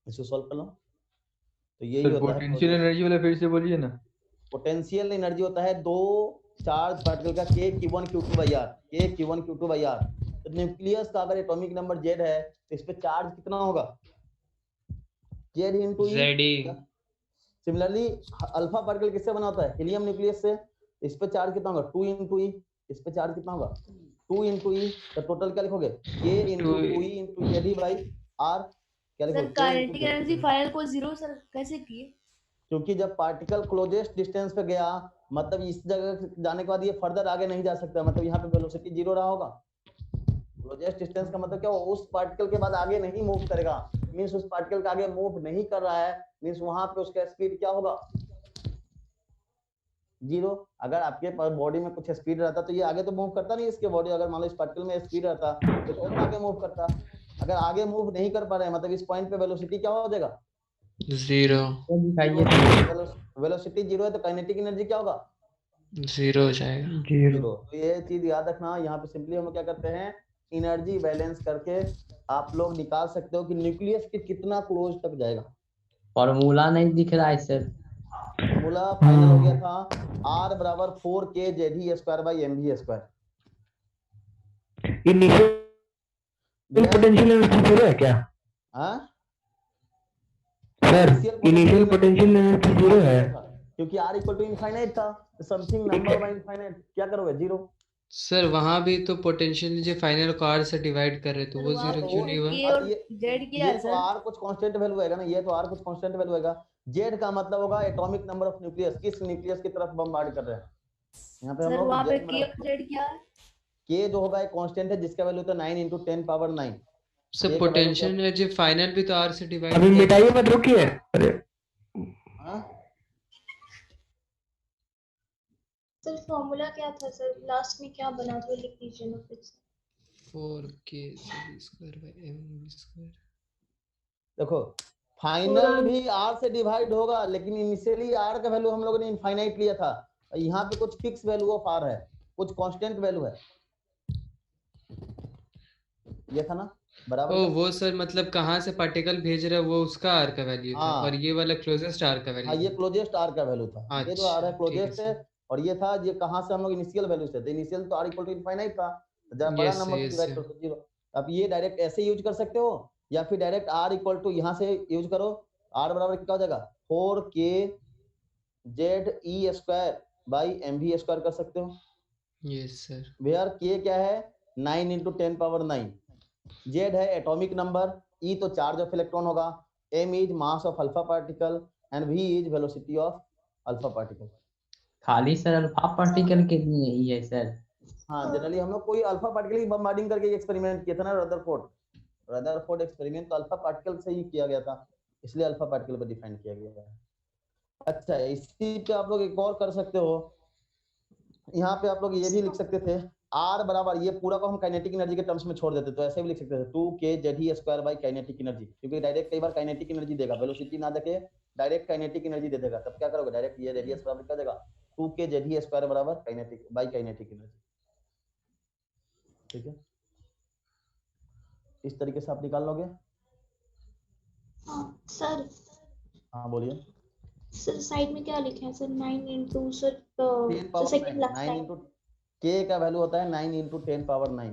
इसको सॉल्व कर लो तो यही सर होता है। पोटेंशियल एनर्जी वाला फिर से बोलिए ना। पोटेंशियल एनर्जी होता है दो चार्ज पार्टिकल का k q1 q2 by r, k q1 q2 by r। तो न्यूक्लियस का अगर एटॉमिक नंबर z है तो इस पे चार्ज कितना होगा, z into e। ZE similarly alpha particle किससे बना होता है, हीलियम न्यूक्लियस से। इस पे चार्ज कितना होगा, 2 into e। इस पे चार्ज कितना होगा, 2 into e। तो टोटल क्या लिखोगे, k into 2e into z by r। क्या सर लिखोगे, काइनेटिक एनर्जी फाइनल को जीरो सर कैसे किए? क्योंकि जब पार्टिकल क्लोजेस्ट डिस्टेंस पे गया, मतलब इस जगह जाने के बाद ये फर्दर आगे नहीं जा सकता, मतलब यहाँ पे वेलोसिटी जीरो रहा होगा। क्लोजेस्ट डिस्टेंस का मतलब क्या, उस पार्टिकल के बाद आगे नहीं मूव करेगा, मींस उस पार्टिकल का आगे मूव नहीं कर रहा है, मींस वहां पे उसका स्पीड क्या होगा, जीरो। अगर आपके बॉडी में कुछ स्पीड रहता तो ये आगे तो मूव करता नहीं, इसके बॉडी अगर मान लो इस पार्टिकल में स्पीड रहता तो और आगे मूव करता। अगर आगे मूव नहीं कर पा रहे हैं, मतलब इस पॉइंट पे वेलोसिटी क्या हो जाएगा, 0 वेलोसिटी जीरो है तो काइनेटिक एनर्जी क्या होगा, 0 हो जाएगा। जीरो। तो ये चीज याद रखना। यहाँ पे सिंपली हम क्या करते हैं, एनर्जी बैलेंस करके आप लोग निकाल सकते हो कि न्यूक्लियस के कितना क्लोज तक जाएगा। फॉर्मूला नहीं दिख रहा है सर। फॉर्मूला फाइनल हो गया था, R बराबर 4k ZE square by mv square. Initial potential energy zero है क्या हाँ sir? Initial potential energy zero है क्योंकि R इक्वल टू इनफाइनाइट था, समथिंग नंबर बाय इनफाइनाइट, क्या करोगे, जीरो। सर वहां भी तो पोटेंशियल जो फाइनल को R से डिवाइड कर रहे तो वो वहाँ 0 तो क्यों नहीं हुआ? k और z क्या ये है तो सर? R कुछ कांस्टेंट वैल्यू होगा ना, ये तो R कुछ कांस्टेंट वैल्यू होगा। Z का मतलब होगा एटॉमिक नंबर ऑफ न्यूक्लियस, किस न्यूक्लियस की तरफ बमबार्ड कर रहे हैं। यहाँ पे हम सर लोग वहाँ पे Z k और z क्या है? K जो होगा एक कांस्टेंट है जिसका वैल्यू होता है 9 × 10 पावर 9। सर K का वैल्यू पोटेंशियल एनर्जी फाइनल भी तो R से डिवाइड अभी कर मिटाइए मत, रुकिए। अरे हाँ सर फॉर्मूला क्या था सर, लास्ट में क्या बना था लिख दीजिए ना फिर से। 4k square by m square. देखो फाइनल भी R से डिवाइड होगा, लेकिन इनिशियली R का वैल्यू हम लोगों ने इनफाइनाइट लिया था। यहाँ पे कुछ फिक्स वैल्यू ऑफ R है, कुछ कांस्टेंट वैल्यू है, ये था ना बराबर ओ का? वो सर मतलब कहाँ से पार्टिकल भेज रहा है वो उसका R का वैल्यू था हाँ और ये वाला क्लोजेस्ट R का हाँ, वैल्यू ये था। क्लोजेस्ट R का वैल्यू था, ये जो R है अच्छा ठीक है क्लोजेस्ट है। सर। और ये था, ये कहाँ से हम लोग इनिशियल वैल्यू से थे, इनिशियल तो R इक्वल टू इनफाइनाइट था, तो जरा बड़ा यस नंबर से यस डिवाइड कर दो, जीरो। अब ये डायरेक्ट ऐसे यूज कर सकते हो, या फिर डायरेक्ट R इक्वल टू यहाँ से यूज करो। R बराबर क्या हो जाएगा, 4k ZE square by mv square कर सकते हो। Yes sir. वेयर k क्या है, 9 × 10 पावर 9। Z है एटॉमिक नंबर, E तो चार्ज ऑफ इलेक्ट्रॉन होगा, m is mass of alpha particle and v is velocity of alpha particle. खाली sir alpha particle के लिए ही है सर। हाँ जनरली हम लोग कोई अल्फा पार्टिकल की बम्बार्डिंग करके एक्सपेरिमेंट किया था ना, रदरफोर्ड एक्सपेरिमेंट, तो अल्फा पार्टिकल से ही किया गया था, इसलिए अल्फा पार्टिकल पर डिफाइन किया गया है। अच्छा इसी पे आप लोग एक और कर सकते हो, यहाँ पे आप लोग ये भी लिख सकते थे, R बराबर, ये पूरा को हम काइनेटिक एनर्जी के टर्म्स में छोड़ देते तो ऐसे भी लिख सकते थे 2k ZE square by kinetic energy, क्योंकि डायरेक्ट कई बार काइनेटिक एनर्जी देगा, वेलोसिटी ना देके डायरेक्ट काइनेटिक एनर्जी दे देगा, तब क्या करोगे, डायरेक्ट ये रेडियस बराबर क्या देगा, 2k ZE स्क्वायर बराबर काइनेटिक बाई काइनेटिक एनर्जी। ठीक है, इस तरीके से आप निकाल लोगे। हाँ सर, हाँ बोलिए। सर साइड में क्या लिखे हैं sir, 9 into sir 10 power second 9, last 9 time. Into k का वैल्यू होता है 9 × 10 पावर 9।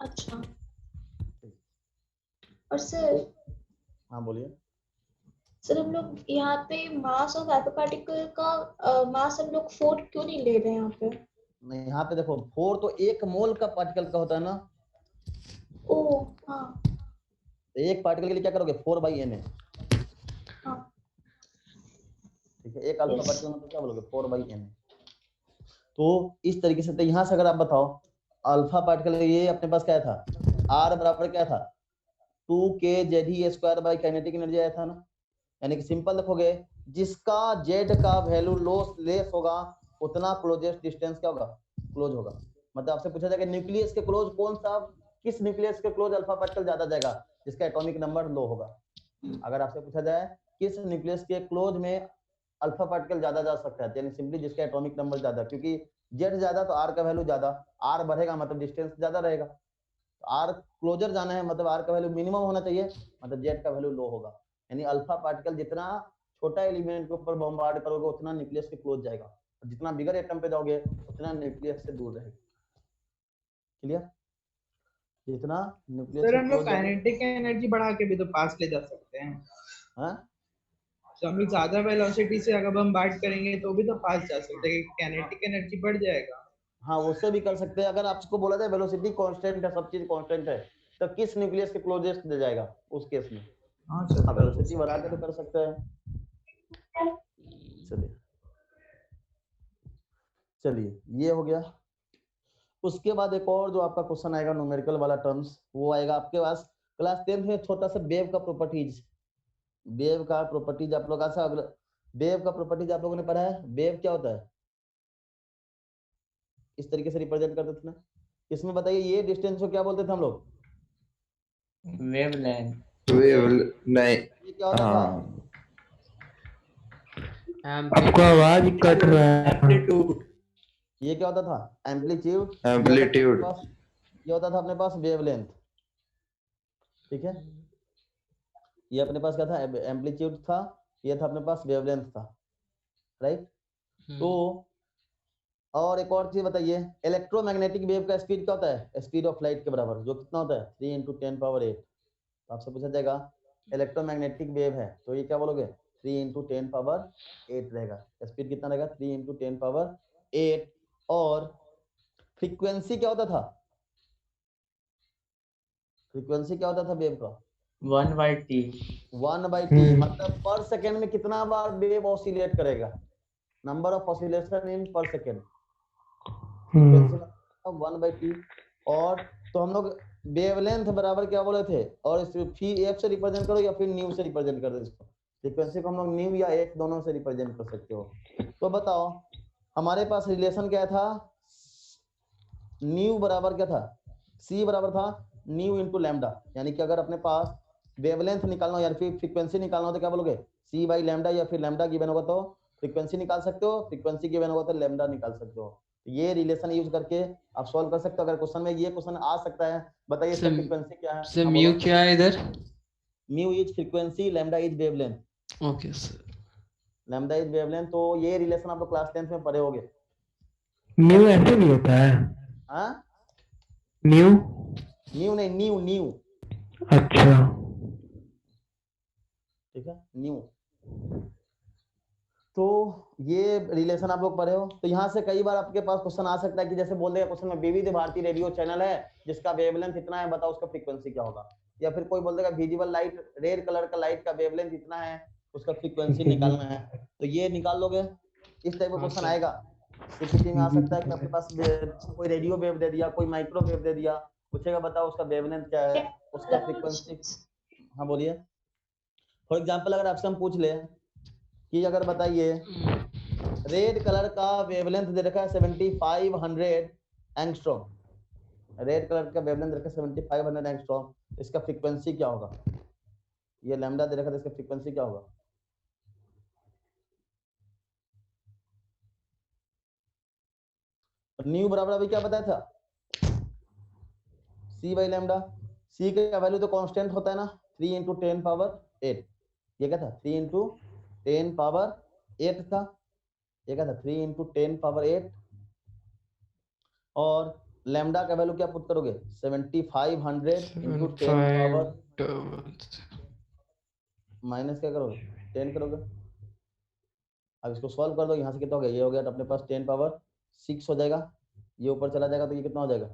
अच्छा और सर, हाँ बोलिए। सर हम लोग यहाँ पे मास ऑफ अल्फा पार्टिकल का मास हम लोग 4 क्यों नहीं ले रहे हैं यहाँ पे? नहीं यहाँ पे देखो 4 तो 1 मोल का पार्टिकल का होता है ना, ओ हाँ तो एक पार्टिकल के लिए क्या करोगे, 4/n है। हाँ ठीक है, एक अल्फा पार्टिकल मतलब क्या बोलोगे, 4/n। तो इस तरीके से, तो यहाँ से अगर आप बताओ अल्फा पार्टिकल, ये अपने पास क्या था, R बराबर क्या था, 2k ZE square by kinetic energy आया था ना। यानी कि सिंपल देखोगे, जिसका Z का वैल्यू लेस होगा उतना क्लोजेस्ट डिस्टेंस क्या होगा, क्लोज होगा। मतलब आपसे पूछा जाएगा न्यूक्लियस के क्लोज कौन सा, किस न्यूक्लियस के क्लोज अल्फा पार्टिकल ज्यादा जाएगा, जिसका एटॉमिक नंबर लो होगा। अगर आपसे पूछा जाए किस न्यूक्लियस के क्लोज में अल्फा पार्टिकल ज्यादा जा सकता है, यानी सिंपली जिसका एटॉमिक नंबर ज्यादा, क्योंकि Z ज्यादा तो R का वैल्यू ज्यादा, R बढ़ेगा मतलब डिस्टेंस ज्यादा रहेगा, R क्लोजर जाना है मतलब R का वैल्यू मिनिमम होना चाहिए, मतलब Z का वैल्यू लो होगा। यानी अल्फा पार्टिकल जितना छोटा एलिमेंट के ऊपर बॉम्बार्ड करोगे उतना न्यूक्लियस के क्लोज जाएगा, और जितना बिगर एटम पे जाओगे उतना न्यूक्लियस से दूर रहेगा। क्लियर? जितना न्यूक्लियस सर से हम लोग क्लोज जाओगे, काइनेटिक एनर्जी बढ़ा के भी तो पास ले जा सकते हैं। हाँ तो हम लोग ज्यादा वेलोसिटी से अगर हम बाइट करेंगे तो भी तो पास जा सकते हैं, काइनेटिक एनर्जी बढ़ जाएगा। हाँ, उससे भी कर सकते हैं। अगर आपको बोला जाए वेलोसिटी कांस्टेंट है, सब चीज कांस्टेंट है, तो किस न्यूक्लियस के क्लोजेस्ट ले जाएगा उस केस में? हाँ सर, वेलोसिटी बढ़ा के तो कर सकते हैं। चलिए ये हो गया। उसके बाद एक और जो आपका क्वेश्चन आएगा न्यूमेरिकल वाला टर्म्स, वो आएगा आपके पास क्लास 10th में छोटा सा वेव का प्रॉपर्टीज। वेव का प्रॉपर्टीज आप लोग वेव का प्रॉपर्टीज आप लोगों ने पढ़ा है। वेव क्या होता है? इस तरीके से रिप्रेजेंट करते थे ना। इसमें बताइए ये डिस्टेंस को क्या बोलते थे हम लोग? वेवलेंथ। वेव नहीं। ये क्या होता था? हाँ आपको आवाज कट रहा है। एम्पलीट्यूड। ये क्या होता था? एम्पलीट्यूड। एम्पलीट्यूड। ये होता था अपने पास वेवलेंथ। ठीक है, ये अपने पास क्या था? एम्पलीट्यूड था, ये था अपने पास वेवलेंथ था, राइट? तो और एक और चीज बताइए, इलेक्ट्रोमैग्नेटिक वेव का स्पीड क्या होता है? स्पीड ऑफ लाइट के बराबर, जो कितना होता है? 3 × 10⁸। तो आपसे पूछा जाएगा इलेक्ट्रोमैग्नेटिक वेव है तो ये क्या बोलोगे? 3 × 10⁸ रहेगा। स्पीड कितना रहेगा? 3 × 10⁸। और फ्रीक्वेंसी क्या होता था? फ्रीक्वेंसी क्या होता था वेव का? 1/t। 1/t, मतलब पर सेकेंड में कितना बार वेव ऑसिलेट करेगा? नंबर ऑफ ऑसिलेशन इन पर सेकेंड। 1/t। और तो हम लोग वेवलेंथ बराबर क्या बोले थे? और फिर एफ से रिप्रेजेंट करो या फिर न्यू से रिप्रेजेंट कर दो इसको। फ्रीक्वेंसी को हम लोग न्यू या एफ दोनों से रिप्रेजेंट कर सकते हो। तो बताओ हमारे पास रिलेशन क्या था? न्यू बराबर क्या था? सी बराबर था न्यू इंटू लैम्डा। यानी कि अगर अपने पास वेवलेंथ निकालना हो या फिर फ्रीक्वेंसी निकालना हो तो क्या बोलोगे? C/λ, या फिर लैम्डा गिवन होगा तो फ्रीक्वेंसी निकाल सकते हो, फ्रीक्वेंसी गिवन होगा तो लैम्डा निकाल सकते हो। ये रिलेशन यूज करके आप सॉल्व कर सकते हो। अगर क्वेश्चन में ये क्वेश्चन आ सकता है, बताइए इसका फ्रीक्वेंसी क्या है? सर म्यू क्या है इधर? Mu is frequency, lambda is wavelength. Okay sir. Lambda is wavelength. तो ये रिलेशन आप लोग क्लास 10th में पढ़े होगे। न्यू ऐसे भी होता है? हाँ, न्यू? न्यू नहीं, न्यू। अच्छा, ठीक है, न्यू। तो ये रिलेशन आप लोग पढ़े हो। तो यहाँ से कई बार आपके पास क्वेश्चन आ सकता है कि जैसे बोल देगा क्वेश्चन में विविध भारती रेडियो चैनल है जिसका वेवलेंथ इतना है, बताओ उसका फ्रीक्वेंसी क्या होगा? या फिर कोई बोल देगा विजिबल लाइट, रेड कलर का लाइट का वेवलेंथ इतना है, उसका फ्रीक्वेंसी निकालना है। तो ये निकाल लोगे। इस टाइप का क्वेश्चन आएगा। सीपीटी में आ सकता है कि आपके पास कोई रेडियो वेव दे दिया, कोई माइक्रोवेव दे दिया, पूछेगा बताओ उसका वेवलेंथ क्या है, उसका फ्रीक्वेंसी। हाँ बोलिए। फॉर एग्जांपल अगर आपसे हम पूछ ले कि अगर बताइए रेड कलर का वेवलेंथ दे रखा है 7500 एंगस्ट्रॉम। रेड कलर का वेवलेंथ दे रखा है 7500 एंगस्ट्रॉम, इसका फ्रीक्वेंसी क्या होगा? ये लैम्डा दे रखा है, इसका फ्रीक्वेंसी क्या होगा? न्यू बराबर अभी क्या बताया था? C/λ। C का वैल्यू तो कांस्टेंट होता है ना, 3 × 10⁸। ये क्या था? 3 × 10⁸ था। ये क्या था? 3 × 10⁸। और लैम्डा का वैल्यू क्या पुट करोगे? 7500 × 10⁻। माइनस क्या करोगे? 10 करोगे। अब इसको सॉल्व कर दो। यहाँ से कितना हो गया? ये हो गया तो अपने पास 10⁻6 हो जाएगा। ये ऊपर चला जाएगा तो ये कितना हो जाएगा?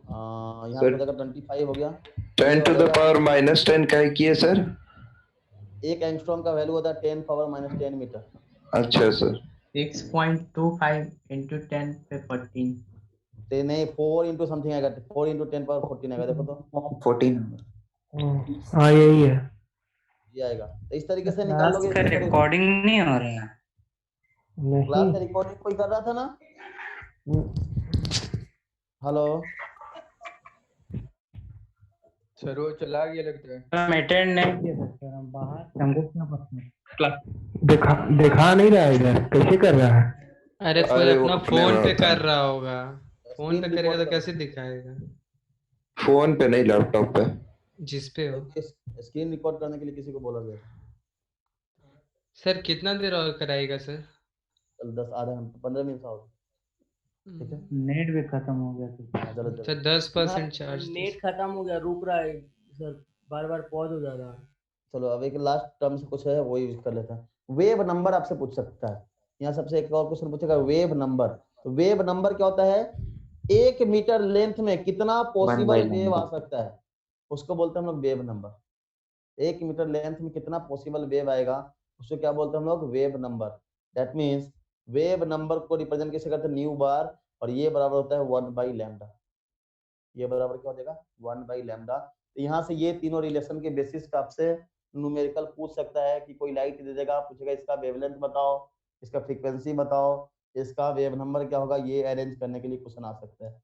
यहाँ हो जाएगा 25 हो गया। 10⁻−10 क्या किए सर? एक एंगस्ट्रॉम का वैल्यू होता है 10⁻−10 मीटर। अच्छा सर। 6.25 × 10⁻14। नहीं, 4 इंटू समथिंग आएगा, 4 × 10⁻14 आएगा। देखो तो 14। हाँ यही है। ये आएगा। तो इस तरीके से निकाल लोगे। रिकॉर्डिंग नहीं हो रही है? क्लास का रिकॉर्डिंग कोई कर रहा था ना? हेलो सर वो चला गया लगता है। हम अटेंड नहीं किए सर, हम बाहर, हमको क्या पता? दिखा नहीं रहा है इधर, कैसे कर रहा है? अरे कोई अरे वो अपना अपने फोन में पे होता है। कर रहा होगा। फोन स्क्रीन पे करेगा रिकॉर्ड तो कैसे दिखाएगा? फोन पे नहीं, लैपटॉप पे। जिस पे हो। स्क्रीन रिकॉर्ड करने के लिए किसी को बोला गया? सर कितना देर और कराएगा सर? चलो 10 आधा घंटा 15 मिनट और, ठीक है। नेट भी खत्म हो गया तो हाँ, चलो चलो। सर 10% चार्ज नेट खत्म हो गया, रुक रहा है सर, बार बार पॉज हो जा रहा है। चलो अब एक लास्ट टर्म से कुछ है वो यूज कर लेते हैं। वेव नंबर आपसे पूछ सकता है, यहाँ सबसे एक और क्वेश्चन पूछेगा वेव नंबर। तो वेव नंबर क्या होता है? 1 मीटर लेंथ में कितना पॉसिबल वेव आ सकता है, उसको बोलते हैं हम लोग वेव नंबर। 1 मीटर लेंथ में कितना पॉसिबल वेव आएगा, उसको क्या बोलते हैं हम लोग? Wave number. That means wave number को रिप्रेजेंट कैसे करते हैं? न्यू बार, और ये बराबर होता है 1/λ। ये बराबर क्या हो जाएगा? 1/λ। तो यहाँ से ये तीनों रिलेशन के बेसिस पे आपसे न्यूमेरिकल पूछ सकता है कि कोई लाइट दे देगा, पूछेगा इसका वेवलेंथ बताओ, इसका फ्रीक्वेंसी बताओ, इसका वेव नंबर क्या होगा, ये अरेंज करने के लिए क्वेश्चन आ सकता है।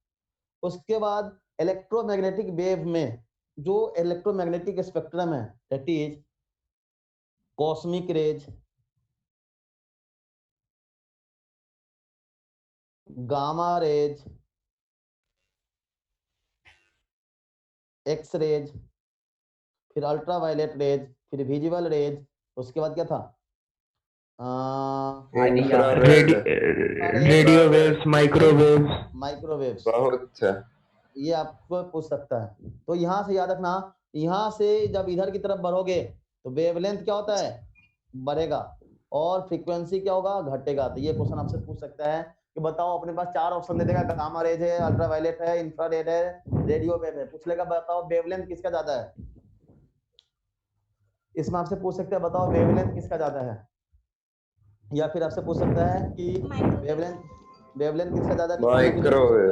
उसके बाद इलेक्ट्रोमैग्नेटिक वेव में जो इलेक्ट्रोमैग्नेटिक स्पेक्ट्रम है that is cosmic rays, gamma rays, X rays, फिर अल्ट्रावायलेट रेज, फिर विजिबल रेज, उसके बाद क्या था? Infrared, radio waves, microwaves. Microwaves, बहुत अच्छा। ये आपको पूछ सकता है। तो यहाँ से याद रखना, यहाँ से जब इधर की तरफ बढ़ोगे तो वेवलेंथ क्या होता है? बढ़ेगा, और फ्रीक्वेंसी क्या होगा? घटेगा। तो ये क्वेश्चन आपसे पूछ सकता है कि बताओ, अपने पास 4 ऑप्शन दे देगा, गामा रेज है, अल्ट्रावायलेट है, इंफ्रारेड है, रेडियो वेव है। पूछ लेगा बताओ वेवलेंथ किसका ज्यादा है। इसमें आपसे पूछ सकते हैं बताओ वेवलेंथ किसका ज्यादा है, या फिर आपसे पूछ सकता है कि वेवलेंथ किसका ज्यादा है। माइक्रोवेव।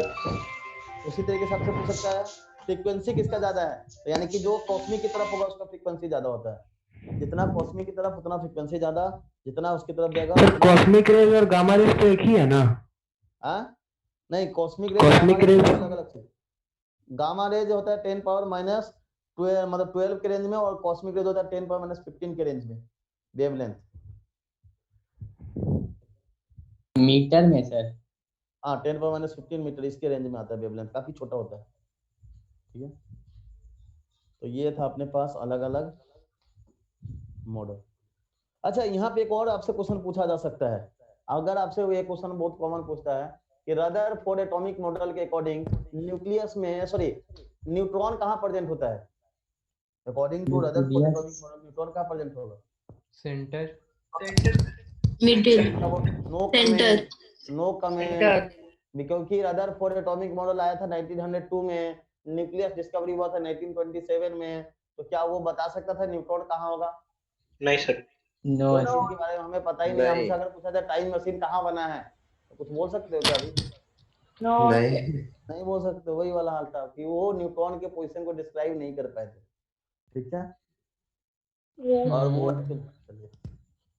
उसी तरीके से आपसे पूछ सकता है फ्रीक्वेंसी किसका ज्यादा है, तो यानी कि जो कॉस्मिक की तरफ होगा उसका फ्रीक्वेंसी ज्यादा होता है। जितना कॉस्मिक की तरफ उतना फ्रीक्वेंसी ज्यादा, जितना उसकी तरफ जाएगा सर कॉस्मिक रेज और गामा रेज तो एक ही है ना? नहीं, कॉस्मिक कॉस्मिक रेज अलग अलग चीज। गामा रेज होता है 10⁻⁻12 मतलब 12 के रेंज में, और कॉस्मिक रेज होता है 10⁻⁻15 के रेंज में वेवलेंथ। मीटर में सर? हाँ 10⁻⁻15 मीटर इसके रेंज में आता है वेवलेंथ, काफी छोटा होता है, ठीक है। तो ये था अपने पास अलग अलग मॉडल। अच्छा, यहाँ पे एक और आपसे क्वेश्चन पूछा जा सकता है। अगर आपसे ये क्वेश्चन बहुत कॉमन पूछता है कि रदरफोर्ड एटॉमिक मॉडल के अकॉर्डिंग न्यूक्लियस में न्यूट्रॉन कहाँ प्रेजेंट होता है? According to Rutherford atomic model neutron कहाँ प्रेजेंट होगा? Centre, middle, no centre, no comment, क्योंकि रदरफोर्ड एटॉमिक मॉडल आया था 1902 में, न्यूक्लियस डिस्कवरी हुआ था 1927 में। तो क्या वो बता सकता था न्यूट्रॉन कहाँ होगा? नहीं सर। नो मशीन के बारे में हमें पता ही नहीं। हमसे अगर पूछा जाए टाइम मशीन कहाँ बना है, तो कुछ बोल सकते हो क्या अभी? नहीं बोल सकते। वही वाला हाल था कि वो न्यूट्रॉन के पोजीशन को डिस्क्राइब नहीं कर पाए थे, ठीक है। और वो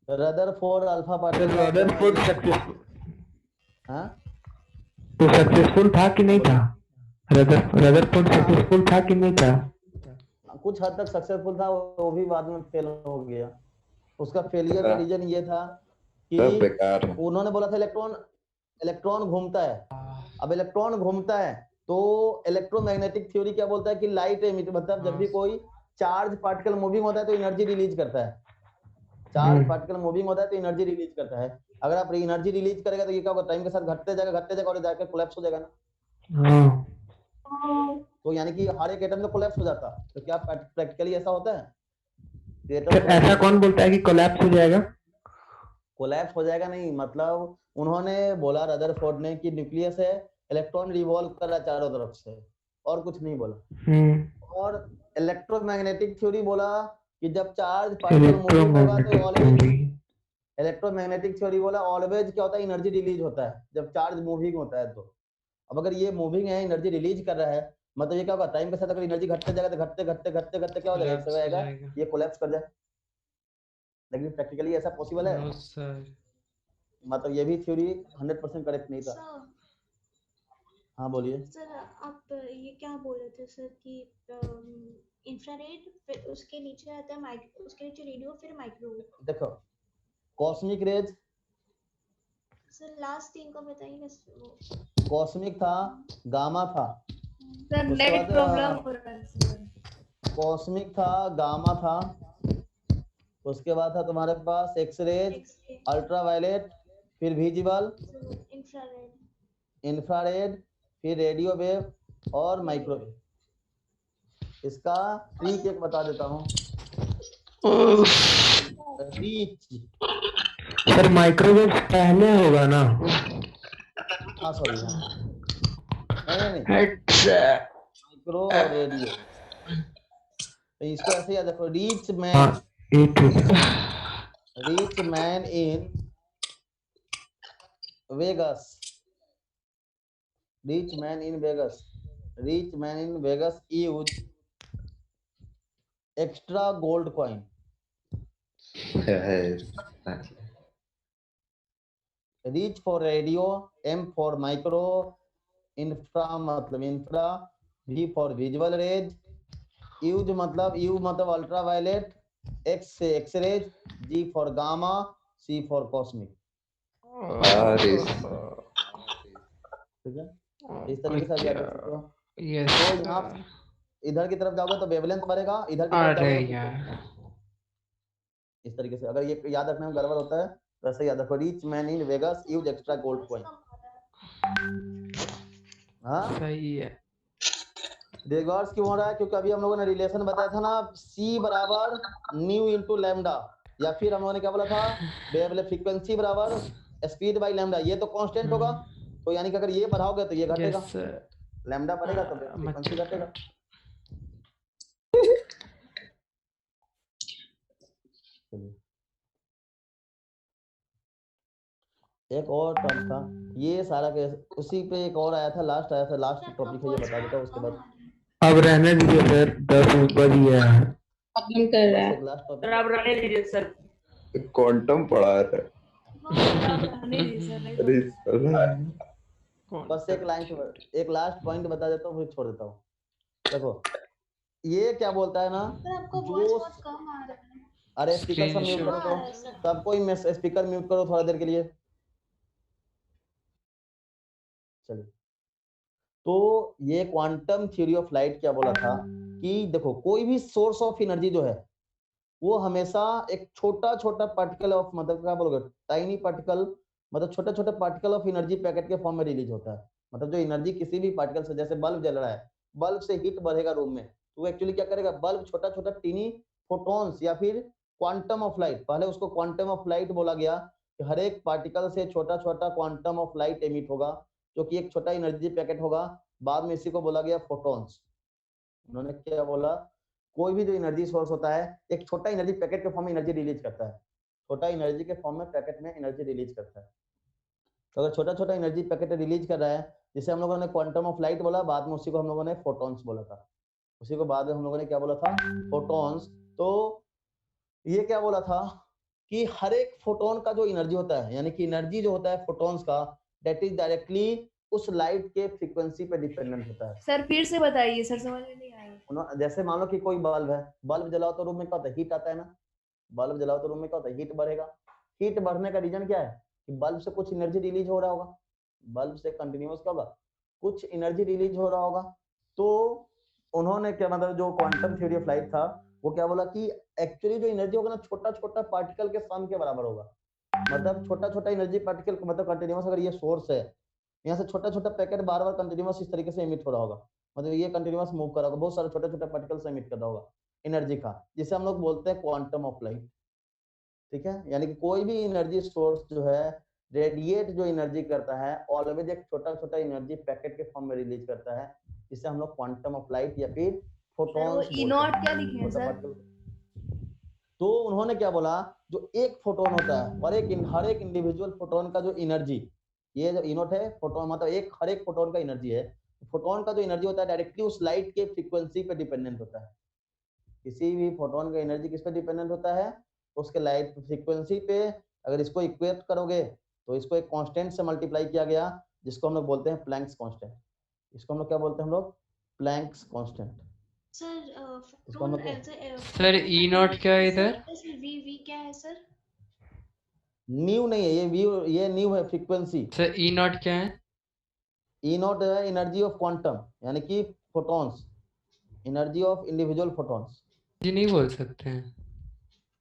रदरफोर्ड अल्फा पार्टिकल तो सक्सेसफुल था कि नहीं था? रदरफोर्ड सक्सेसफुल था कि नहीं था? कुछ हद तक सक्सेसफुल था, वो भी बाद में फेल हो गया। उसका फेलियर का रीजन ये था कि उन्होंने बोला था इलेक्ट्रॉन घूमता है। अब इलेक्ट्रॉन घूमता है तो इलेक्ट्रोमैग्नेटिक थ्योरी क्या बोलता है कि लाइट एमिट, मतलब जब भी कोई चार्ज पार्टिकल मूविंग होता है तो एनर्जी रिलीज करता है। चार्ज पार्टिकल मूविंग होता है तो एनर्जी रिलीज करता है। अगर आप एनर्जी रिलीज करेगा तो ये क्या होगा? टाइम के साथ घटते जाएगा और जाकर कोलैप्स हो जाएगा ना। तो यानी कि हर एक एटम में कोलैप्स हो जाता। तो क्या प्रैक्टिकली ऐसा होता है? ऐसा कौन बोलता है कि कोलैप्स हो जाएगा? कोलैप्स हो जाएगा नहीं, मतलब उन्होंने बोला रदरफोर्ड ने कि न्यूक्लियस है, इलेक्ट्रॉन रिवॉल्व कर रहा है चारों तरफ से, और कुछ नहीं बोला। और इलेक्ट्रोमैग्नेटिक थ्योरी बोला कि जब चार्ज पार्टिकल मूविंग होगा तो ऑलवेज, इलेक्ट्रोमैग्नेटिक थ्योरी बोला ऑलवेज क्या होता है? एनर्जी रिलीज होता है जब चार्ज मूविंग होता है। तो अब अगर ये मूविंग है, एनर्जी रिलीज कर रहा है, मतलब ये क्या होगा? टाइम के साथ अगर एनर्जी घटते जाएगा तो घटते क्या हो जाएगा? ये कोलैप्स कर जाए। लेकिन प्रैक्टिकली ऐसा पॉसिबल है? No sir. मतलब ये भी थ्योरी 100% करेक्ट नहीं था। हाँ बोलिए सर। आप ये क्या बोल रहे थे सर कि इंफ्रारेड, फिर उसके नीचे आता है उसके नीचे रेडियो, फिर माइक्रोवेव। देखो कॉस्मिक रेज सर लास्ट 3 को बताइए। कॉस्मिक था, गामा था, सर नेट प्रॉब्लम हो रहा है सर। कॉस्मिक था, गामा था, उसके बाद था तुम्हारे पास एक्सरेज, एक्स-रे, अल्ट्रावायलेट, फिर विजिबल, इंफ्रारेड, इंफ्रारेड, फिर रेडियो वेव और माइक्रोवेव। इसका ट्रिक एक बता देता हूँ। रीच, सर माइक्रोवेव पहले होगा ना? हाँ सॉरी, हाँ नहीं माइक्रो और रेडियो। तो इसको ऐसे याद रखो, रीच हाँ मैन, ये ठीक है। Rich man in Vegas, rich man in Vegas, rich man in Vegas use extra gold coin. R for radio, M for micro, infra मतलब infra, V for visual rays, use मतलब ultraviolet, X से X rays, G for gamma, C for cosmic. ठीक है, इस तरीके से आप याद रख सकते हो। यस तो यहाँ इधर की तरफ जाओगे तो वेवलेंथ बढ़ेगा, इधर की तरफ अरे जाओगे तो यार इस तरीके से। अगर ये याद रखने में गड़बड़ होता है तो ऐसे याद रखो, reach man in Vegas use extra gold coin. हाँ सही है। रिवर्स क्यों हो रहा है? क्योंकि अभी हम लोगों ने रिलेशन बताया था ना, C बराबर न्यू इंटू लैम्डा, या फिर हम लोगों ने क्या बोला था, वेवलेंथ फ्रीक्वेंसी बराबर स्पीड बाई लैम्डा। ये तो कांस्टेंट होगा, तो यानी कि अगर ये बढ़ाओगे तो ये घटेगा, यस सर। लैम्डा बढ़ेगा तो फ्रीक्वेंसी घटेगा। एक और टर्म था, ये सारा के उसी पे एक और आया था, लास्ट टॉपिक है, ये बता देता हूँ उसके बाद अब रहने दीजिए सर, 10 ऊपर ही है। खत्म कर रहा बस है। एक लास्ट टॉपिक। आप रहने दीजिए सर। क्वांटम पढ़ा रहे रहने दीजिए सर, नहीं अरे तो साला। बस एक लास्ट पॉइंट बता देता हूँ, फिर छोड़ देता हूँ। देखो ये क्या बोलता है ना, सर आपका जो वॉइस बहुत कम आ रहा है। अरे स्पीकर सब म्यूट करो, हाँ, सर। तो सब कोई स्पीकर म्यूट करो थोड़ा देर के लिए। चलिए, तो ये क्वांटम थ्योरी ऑफ लाइट क्या बोला था कि देखो कोई भी सोर्स ऑफ एनर्जी जो है वो हमेशा एक छोटा छोटा पार्टिकल ऑफ, मतलब क्या बोलोगे, टाइनी पार्टिकल, मतलब छोटे छोटे पार्टिकल ऑफ एनर्जी पैकेट के फॉर्म में रिलीज होता है। मतलब जो एनर्जी किसी भी पार्टिकल से, जैसे बल्ब जल रहा है, बल्ब से हीट बढ़ेगा रूम में, तो एक्चुअली क्या करेगा, बल्ब छोटा छोटा टीनी फोटॉन्स या फिर क्वांटम ऑफ लाइट, पहले उसको क्वांटम ऑफ लाइट बोला गया कि हर एक पार्टिकल से छोटा छोटा क्वांटम ऑफ लाइट एमिट होगा, जो कि एक छोटा एनर्जी पैकेट होगा। बाद में इसी को बोला गया फोटॉन्स। उन्होंने क्या बोला, कोई भी जो एनर्जी सोर्स होता है एक छोटा एनर्जी पैकेट के फॉर्म में एनर्जी रिलीज करता है, छोटा एनर्जी के फॉर्म में पैकेट में एनर्जी रिलीज करता है। तो अगर छोटा छोटा एनर्जी पैकेट रिलीज कर रहा है, जिसे हम लोगों ने क्वांटम ऑफ लाइट बोला, बाद में उसी को हम लोगों ने फोटॉन्स बोला था, उसी को बाद में हम लोगों ने क्या बोला था, फोटॉन्स। तो ये क्या बोला था कि हर एक फोटोन का जो एनर्जी होता है, यानी कि एनर्जी जो होता है फोटॉन्स का, दैट इज डायरेक्टली उस लाइट के फ्रीक्वेंसी पे डिपेंडेंट होता है। सर फिर से बताइए सर, समझ में नहीं आया। जैसे मान लो कि कोई बल्ब है, बल्ब जलाओ तो रूम में क्या होता है, हीट आता है ना, बल्ब जलाओ तो रूम में क्या होता है, हीट बढ़ेगा। हीट बढ़ने का रीजन क्या है कि बल्ब से कुछ एनर्जी रिलीज हो रहा होगा, बल्ब से कंटिन्यूअस क्या होगा, कुछ एनर्जी रिलीज हो रहा होगा। तो उन्होंने क्या, मतलब जो क्वांटम थ्योरी ऑफ लाइट था वो क्या बोला कि एक्चुअली जो एनर्जी होगा ना, छोटा छोटा पार्टिकल के सम के बराबर होगा। मतलब छोटा छोटा एनर्जी पार्टिकल, मतलब कंटिन्यूअस, अगर ये सोर्स है, यहाँ से छोटा छोटा पैकेट बार बार कंटिन्यूअस इस तरीके से एमिट हो रहा होगा, मतलब ये कंटिन्यूअस मूव कर रहा होगा, बहुत सारे छोटे छोटे पार्टिकल्स एमिट कर रहा होगा एनर्जी का, जिसे हम लोग बोलते हैं क्वांटम ऑफ लाइट। ठीक है, यानी कि कोई भी एनर्जी सोर्स जो है रेडिएट जो एनर्जी करता है, ऑलवेज एक छोटा छोटा एनर्जी पैकेट के फॉर्म में रिलीज करता है, जिसे हम लोग क्वांटम ऑफ लाइट या फिर फोटॉन्स ई नॉट क्या लिखे हैं सर? तो उन्होंने क्या बोला, जो एक फोटोन होता है और हर एक इंडिविजुअल फोटोन का जो एनर्जी, ये जो इनोट है फोटोन, मतलब हर एक फोटोन का एनर्जी है, फोटोन का जो एनर्जी होता है डायरेक्टली उस लाइट के फ्रीक्वेंसी पे डिपेंडेंट होता है। किसी भी फोटोन का एनर्जी किस पे डिपेंडेंट होता है, उसके लाइट फ्रीक्वेंसी पे। अगर इसको इक्वेट करोगे तो इसको एक कांस्टेंट से मल्टीप्लाई किया गया, जिसको हम लोग बोलते हैं प्लैंक्स कांस्टेंट। इसको हम लोग क्या बोलते हैं, हम लोग प्लैंक्स कांस्टेंट। सर ई नॉट क्या है इधर? वी क्या है सर? न्यू नहीं है ये न्यू है फ्रीक्वेंसी। सर ई नॉट क्या है? ई नॉट है एनर्जी ऑफ क्वांटम, यानी कि photons, energy of individual photons. जी नहीं बोल सकते हैं।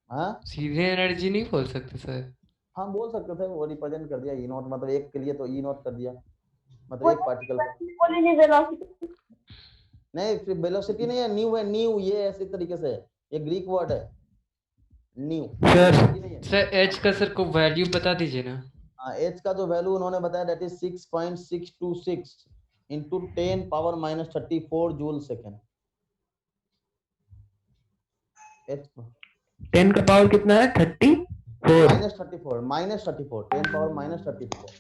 हाँ सीधे एनर्जी नहीं बोल सकते सर। हाँ बोल सकते थे, वो रिप्रेजेंट कर दिया ई नॉट, मतलब एक के लिए तो ई नॉट कर दिया, मतलब एक पार्टिकल का। बोले नहीं वेलोसिटी। नहीं फिर वेलोसिटी नहीं है, न्यू है, न्यू, ये ऐसे तरीके से है, ये ग्रीक वर्ड है न्यू, सर नहीं है। सर एच का सर को वैल्यू बता दीजिए ना। हाँ एच का जो वैल्यू उन्होंने बताया that is 6.626 into 10 power minus 34 joule second. H 10 का पावर कितना है? 34 माइनस 34 10 पावर माइनस 34।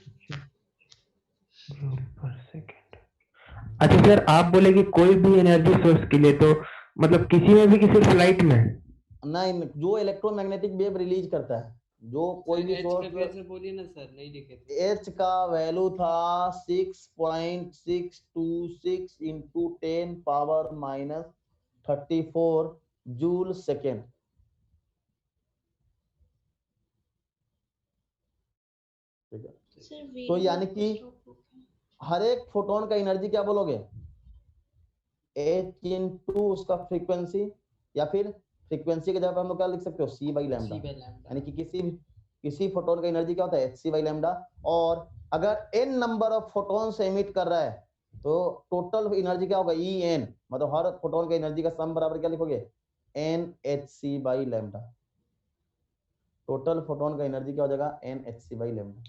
पर सेकंड। अच्छा सर, आप बोले कि कोई भी एनर्जी सोर्स के लिए, तो मतलब किसी में भी, किसी फ्लाइट में? नहीं, जो इलेक्ट्रोमैग्नेटिक वेव रिलीज करता है, जो कोई भी एच का सोर्स, फिर से बोलिए ना सर, नहीं लिखे थे। एच का वैल्यू था 6.626 into 10 power minus 34 joule second. ठीक है, सर तो यानी कि हर एक फोटोन का एनर्जी क्या बोलोगे, h इंटू उसका फ्रीक्वेंसी, या फिर फ्रीक्वेंसी के जगह पे हम लोग क्या लिख सकते हो, c बाई लैम्डा, यानी कि किसी फोटोन का एनर्जी क्या होता है, hc बाई लैम्डा। और अगर n नंबर ऑफ फोटोन से एमिट कर रहा है तो टोटल एनर्जी क्या होगा, En, मतलब हर फोटोन का एनर्जी का सम बराबर क्या लिखोगे, nhc by lambda. Total photon का एनर्जी क्या हो जाएगा, nhc बाई लैम्डा।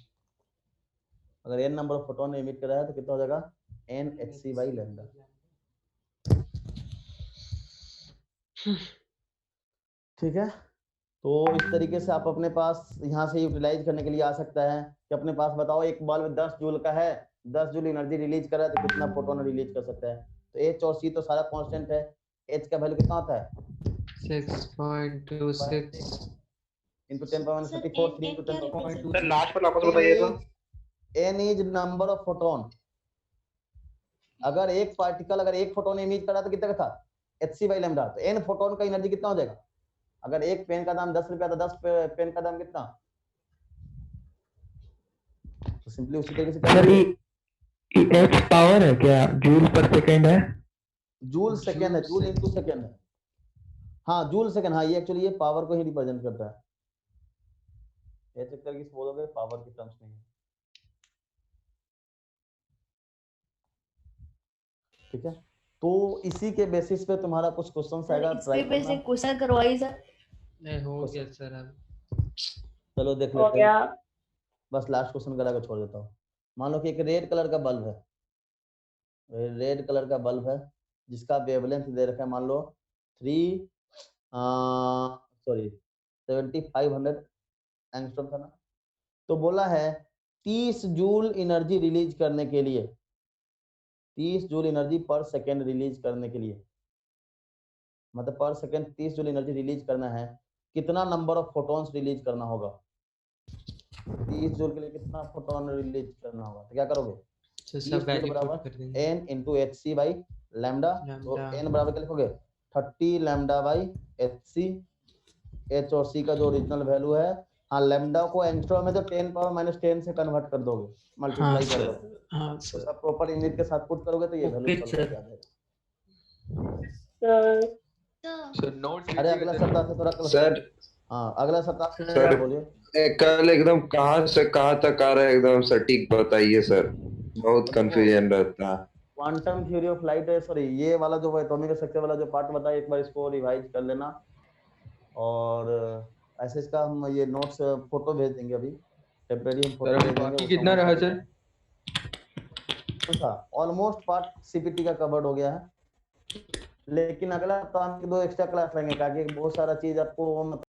अगर n number of photon emit कर रहा है तो कितना हो जाएगा, nhc बाई लैम्डा। ठीक है, तो इस तरीके से आप अपने पास यहाँ से यूटिलाइज करने के लिए आ सकता है कि अपने पास बताओ एक बल्ब 10 जूल का है, 10 जूल एनर्जी रिलीज कर रहा है तो कितना फोटोन रिलीज कर सकता है। तो एच और सी तो सारा कांस्टेंट है, एच का वैल्यू कितना होता है 6.26 into 10 power minus 34 3 into 10 power minus 2। Sir last वाला वापस बताइए तो। n is number of photon. अगर एक पार्टिकल, अगर एक फोटोन इमिट कर रहा तो कितना का था, hc बाई लैम्डा, तो n फोटोन का एनर्जी कितना हो जाएगा। अगर एक पेन का दाम 10 रुपया तो 10 पेन का दाम कितना, तो सिंपली उसी तरीके से क्या सर करेंगे? एच पावर है क्या, जूल पर सेकंड है? जूल सेकेंड है, जूल इंटू सेकेंड है। हाँ जूल सेकेंड, हाँ ये एक्चुअली ये पावर को ही रिप्रेजेंट करता है, ये चेक करके बोलोगे पावर की टर्म्स नहीं है। ठीक है, तो इसी के बेसिस पे तुम्हारा कुछ क्वेश्चन आएगा, ट्राई इसके पे से करना। क्वेश्चन करवाइए सर। नहीं हो गया सर अब। चलो देख हो लेते गया। हैं, बस लास्ट क्वेश्चन करा के छोड़ देता हूँ। मान लो कि एक रेड कलर का बल्ब है, रेड कलर का बल्ब है जिसका वेवलेंथ दे रखा है मान लो 7500 एंगस्ट्रॉम था ना। तो बोला है 30 जूल एनर्जी रिलीज करने के लिए, 30 जूल एनर्जी पर सेकेंड रिलीज करने के लिए, मतलब पर सेकेंड 30 जूल एनर्जी रिलीज करना है, कितना नंबर ऑफ फोटॉन्स रिलीज करना होगा, 30 जूल के लिए कितना फोटोन रिलीज करना होगा। तो क्या करोगे, तो सब वैल्यू पुट बराबर कर देंगे। n into H C by lambda, तो n बराबर क्या लिखोगे 30 lambda by H C, H और सी का जो ओरिजिनल वैल्यू है, हाँ लैम्डा को एंगस्ट्रॉम में तो 10 पावर माइनस 10 से कन्वर्ट कर दोगे, हाँ मल्टीप्लाई कर सर, दोगे, हाँ तो सर। सब प्रॉपर यूनिट के साथ पुट करोगे तो ये ओके वैल्यू सर। आ जाएगा। सर नोट अरे अगला सप्ताह से थोड़ा सर हाँ अगला सप्ताह सर बोलिए। कल एकदम कहाँ से कहाँ तक आ रहा है, एकदम सटीक बताइए सर, बहुत कंफ्यूजन रहता है। क्वांटम थ्योरी ऑफ लाइट है, सॉरी ये वाला जो एटॉमिक स्ट्रक्चर वाला जो पार्ट बताया, एक बार इसको रिवाइज कर लेना। और ऐसे इसका हम ये नोट्स फोटो भेज देंगे, अभी टेम्परेरी हम फोटो सर अभी भेज देंगे। बाकी कितना रहा सर? ऑलमोस्ट पार्ट सीपीटी का कवर्ड हो गया है, लेकिन अगला हफ्ता हम 2 एक्स्ट्रा क्लास लेंगे ताकि बहुत सारा चीज आपको